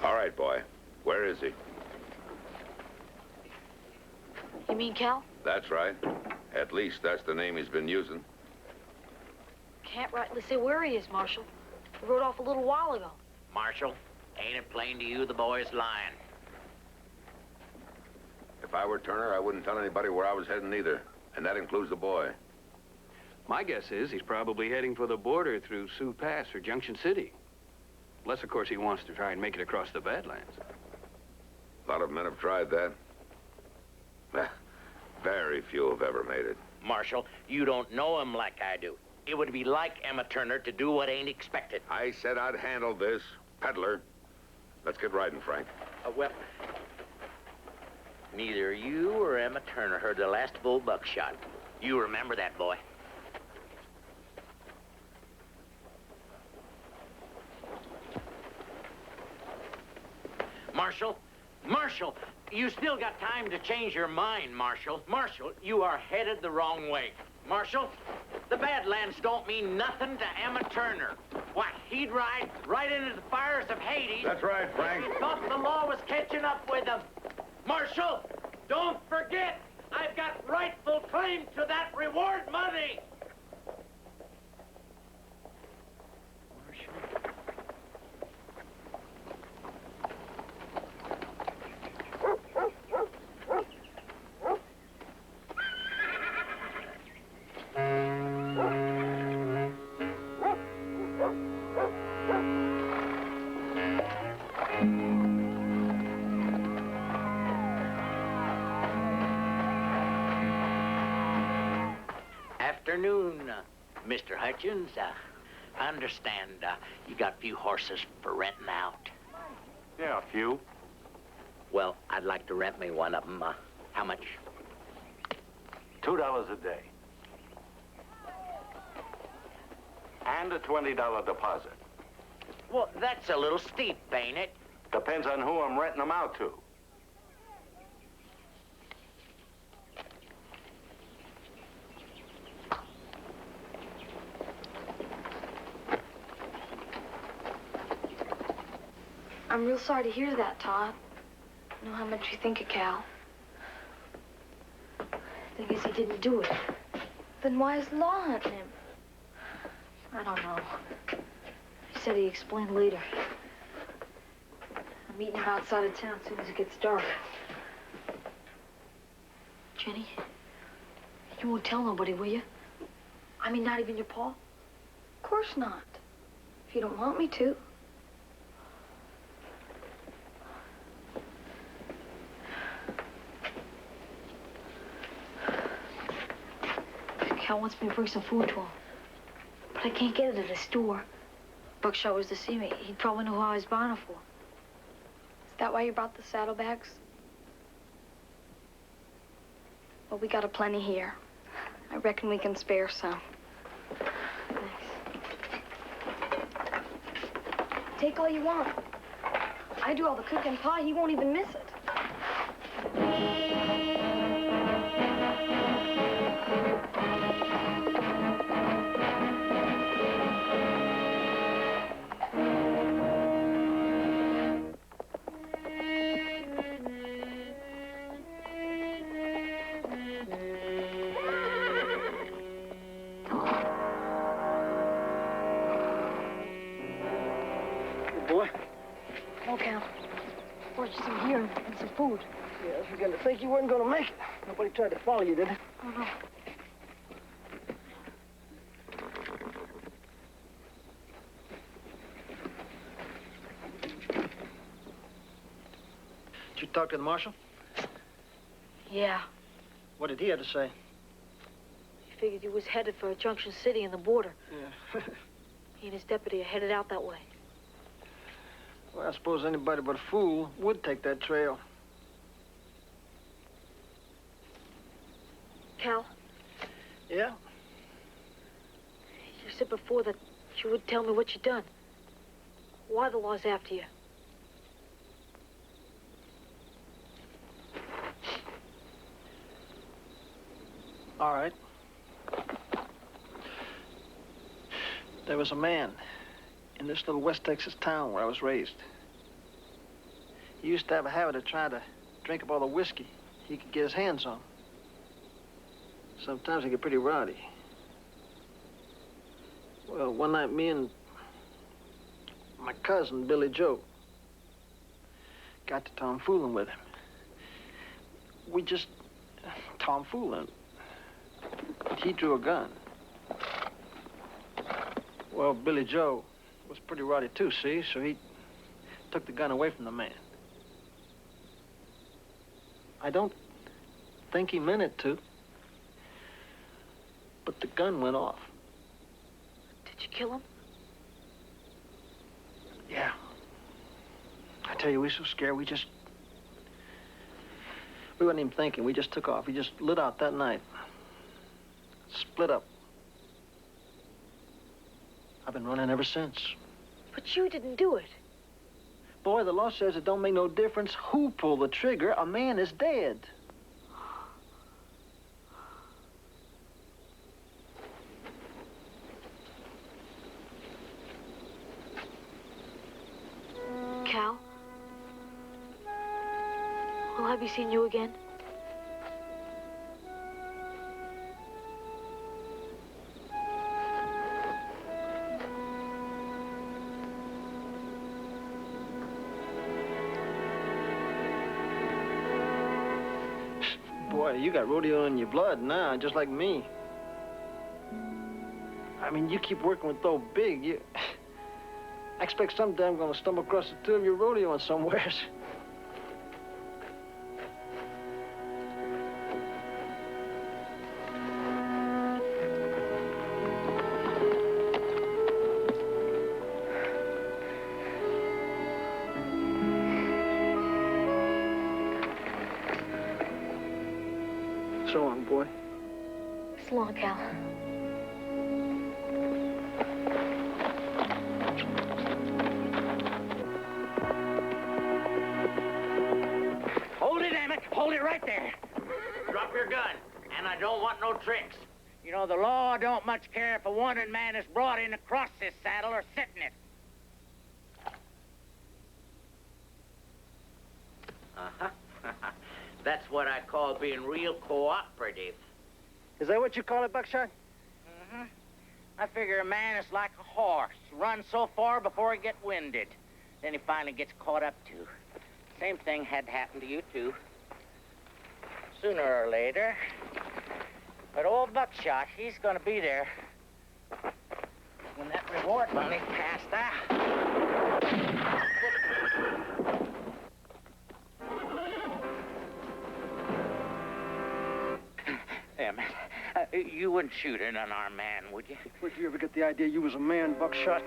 All right, boy. Where is he? You mean Cal? That's right. At least that's the name he's been using. Can't rightly say where he is, Marshal. He rode off a little while ago. Marshal, ain't it plain to you the boy's lying? If I were Turner, I wouldn't tell anybody where I was heading either. And that includes the boy. My guess is he's probably heading for the border through Sioux Pass or Junction City. Unless, of course, he wants to try and make it across the Badlands. A lot of men have tried that. Very few have ever made it. Marshal, you don't know him like I do. It would be like Emma Turner to do what ain't expected. I said I'd handle this. Peddler. Let's get riding, Frank. Well, neither you or Emma Turner heard the last bull buckshot. You remember that, boy. Marshal, Marshal, you still got time to change your mind, Marshal. Marshal, you are headed the wrong way. Marshal, the Badlands don't mean nothing to Emma Turner. Why, he'd ride right into the fires of Hades. That's right, Frank. He thought the law was catching up with him. Marshal, don't forget, I've got rightful claim to that reward money. Afternoon, Mr. Hutchins. I understand you got a few horses for renting out. Yeah, a few. Well, I'd like to rent me one of them. How much? $2 a day. And a $20 deposit. Well, that's a little steep, ain't it? Depends on who I'm renting them out to. I'm real sorry to hear that, Todd. I know how much you think of Cal. I guess he didn't do it. Then why is the law hunting him? I don't know. He said he'd explain later. I'm meeting him outside of town as soon as it gets dark. Jenny, you won't tell nobody, will you? I mean, not even your pa? Of course not. If you don't want me to. Cal wants me to bring some food to him. But I can't get it at the store. Buckshot was to see me. He'd probably know who I was buying it for. Is that why you brought the saddlebags? Well, we got a plenty here. I reckon we can spare some. Take all you want. I do all the cooking. Pa, he won't even miss it. boy. Oh, Cal. Brought you some gear and some food. Yeah, I was beginning to think you weren't going to make it. Nobody tried to follow you, did they? Oh, no. Did you talk to the marshal? Yeah. What did he have to say? He figured you was headed for Junction City and the border. Yeah. He and his deputy are headed out that way. Well, I suppose anybody but a fool would take that trail. Cal, Yeah? you said before that you would tell me what you'd done. Why the law's after you? All right. There was a man in this little West Texas town where I was raised. He used to have a habit of trying to drink up all the whiskey he could get his hands on. Sometimes he get pretty rowdy. Well, one night, me and my cousin, Billy Joe, got to tomfooling with him. We just tomfooling. He drew a gun. Well, Billy Joe was pretty rowdy too, see? So he took the gun away from the man. I don't think he meant it to, but the gun went off. Did you kill him? Yeah. I tell you, we were so scared, we wasn't even thinking. We just took off. We just lit out that night. Split up. I've been running ever since. But you didn't do it. Boy, the law says it don't make no difference who pulled the trigger. A man is dead. Cal? Will I be seeing you again? Boy, you got rodeo in your blood now, just like me. I mean, you keep working with Though Big, I expect someday I'm gonna stumble across the two of you rodeoing somewhere. So long, boy. So long, Cal. Hold it, Emmett. Hold it right there. Drop your gun. And I don't want no tricks. You know, the law don't much care if a wanted man is brought in across this saddle or sitting it. Uh-huh. That's what I call being real cooperative. Is that what you call it, Buckshot? Mm-hmm. I figure a man is like a horse. Runs so far before he gets winded. Then he finally gets caught up to. Same thing had happened to you, too. Sooner or later. But old Buckshot, he's gonna be there when that reward money's passed out. Emmett, you wouldn't shoot an unarmed man, would you? Where'd you ever get the idea you was a man, Buckshot?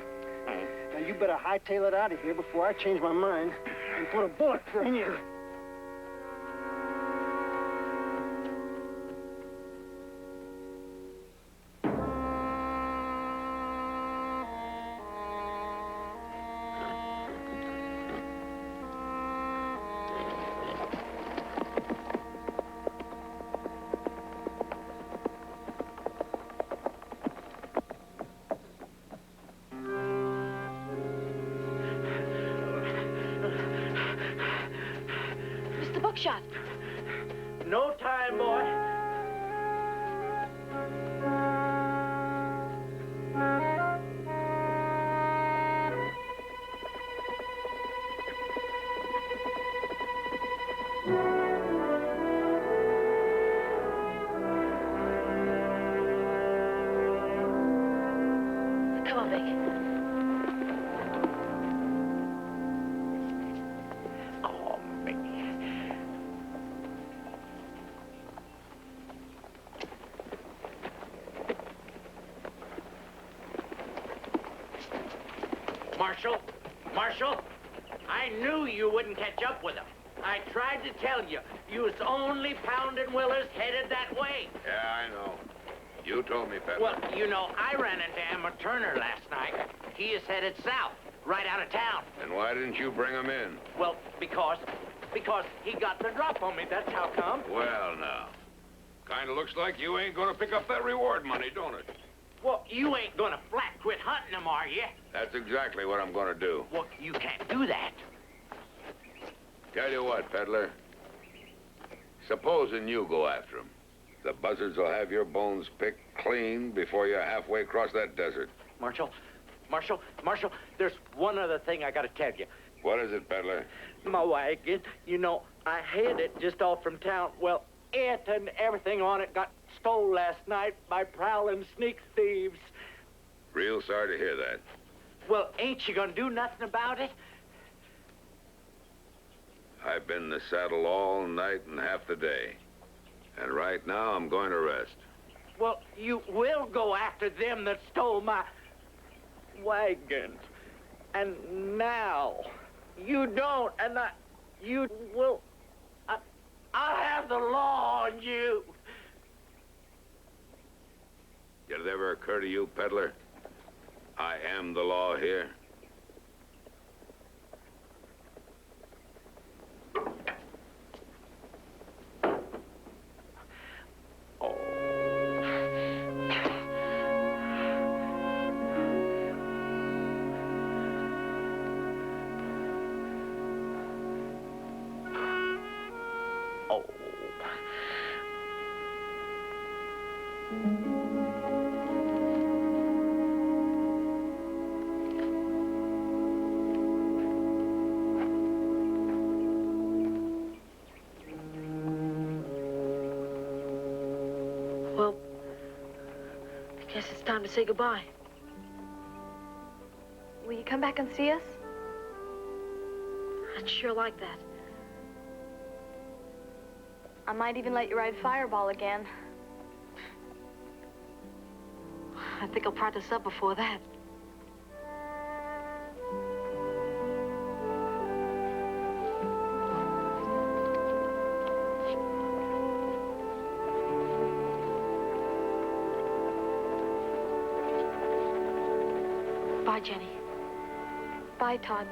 Now, you better hightail it out of here before I change my mind and put a bullet in you. Mr. Buckshot. No time, boy. on, Big. Oh, me. Marshal, I knew you wouldn't catch up with him. I tried to tell you. You was only pounding Willers headed that way. Yeah, I know. You told me, Peddler. Well, you know, I ran into Emma Turner last night. He is headed south, right out of town. And why didn't you bring him in? Well, because he got the drop on me. That's how come. Well, now. Kind of looks like you ain't gonna pick up that reward money, don't it? Well, you ain't gonna flat quit hunting him, are you? That's exactly what I'm gonna do. Well, you can't do that. Tell you what, Peddler. Supposing you go after him. The buzzards will have your bones picked clean before you're halfway across that desert. Marshal, there's one other thing I gotta tell you. What is it, Peddler? My wagon, you know, I had it just off from town. Well, it and everything on it got stole last night by prowling sneak thieves. Real sorry to hear that. Well, ain't you gonna do nothing about it? I've been in the saddle all night and half the day. And right now, I'm going to rest. Well, you will go after them that stole my wagon. And now, you don't, and you will... I'll have the law on you. Did it ever occur to you, Peddler? I am the law here. Well, I guess it's time to say goodbye. Will you come back and see us? I'd sure like that. I might even let you ride Fireball again. I think I'll practice up before that. Bye, Jenny. Bye, Todd.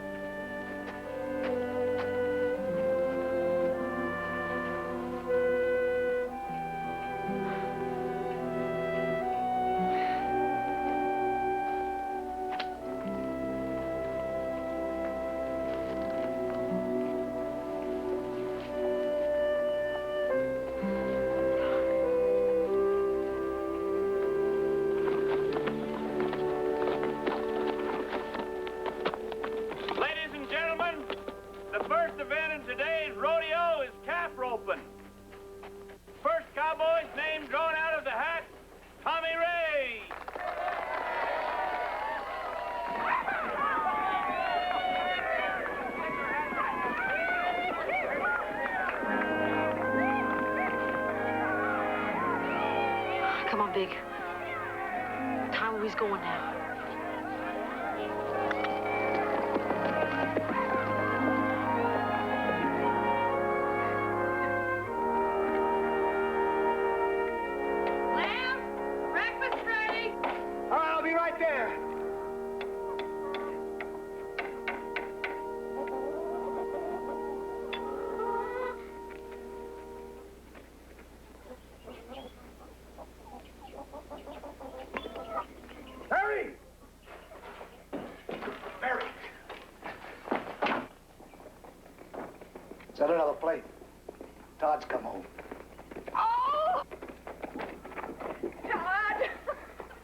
Ladies and gentlemen, the first event in today's rodeo is calf roping. First cowboy's name drawn out of the hat, Tommy Ray. Come on, Big. Time he's going now. Breakfast ready. All right, I'll be right there. Harry! Mary! Set another plate. Todd's come home. Oh! Todd!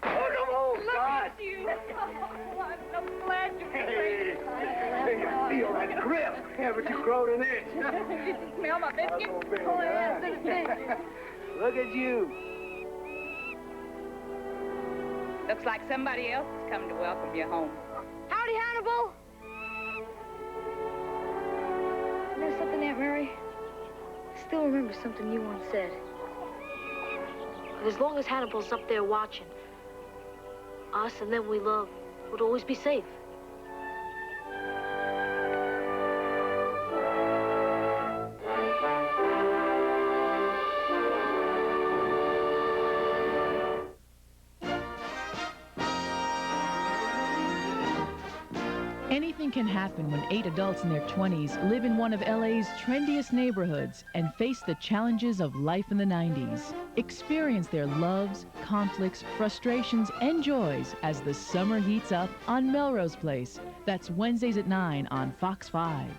Welcome home, Look Todd. at you! Oh, I'm so glad you're Hey, free. you feel like grip. Haven't you grown an inch? Did you smell my biscuit? Oh, baby, Oh, yes, huh? it is. Look at you. Looks like somebody else has come to welcome you home. Howdy, Hannibal! You know something, Aunt Mary? I still remember something you once said. But as long as Hannibal's up there watching, us and them we love would always be safe. Anything can happen when 8 adults in their 20s live in one of LA's trendiest neighborhoods and face the challenges of life in the 90s. Experience their loves, conflicts, frustrations, and joys as the summer heats up on Melrose Place. That's Wednesdays at 9 on Fox 5.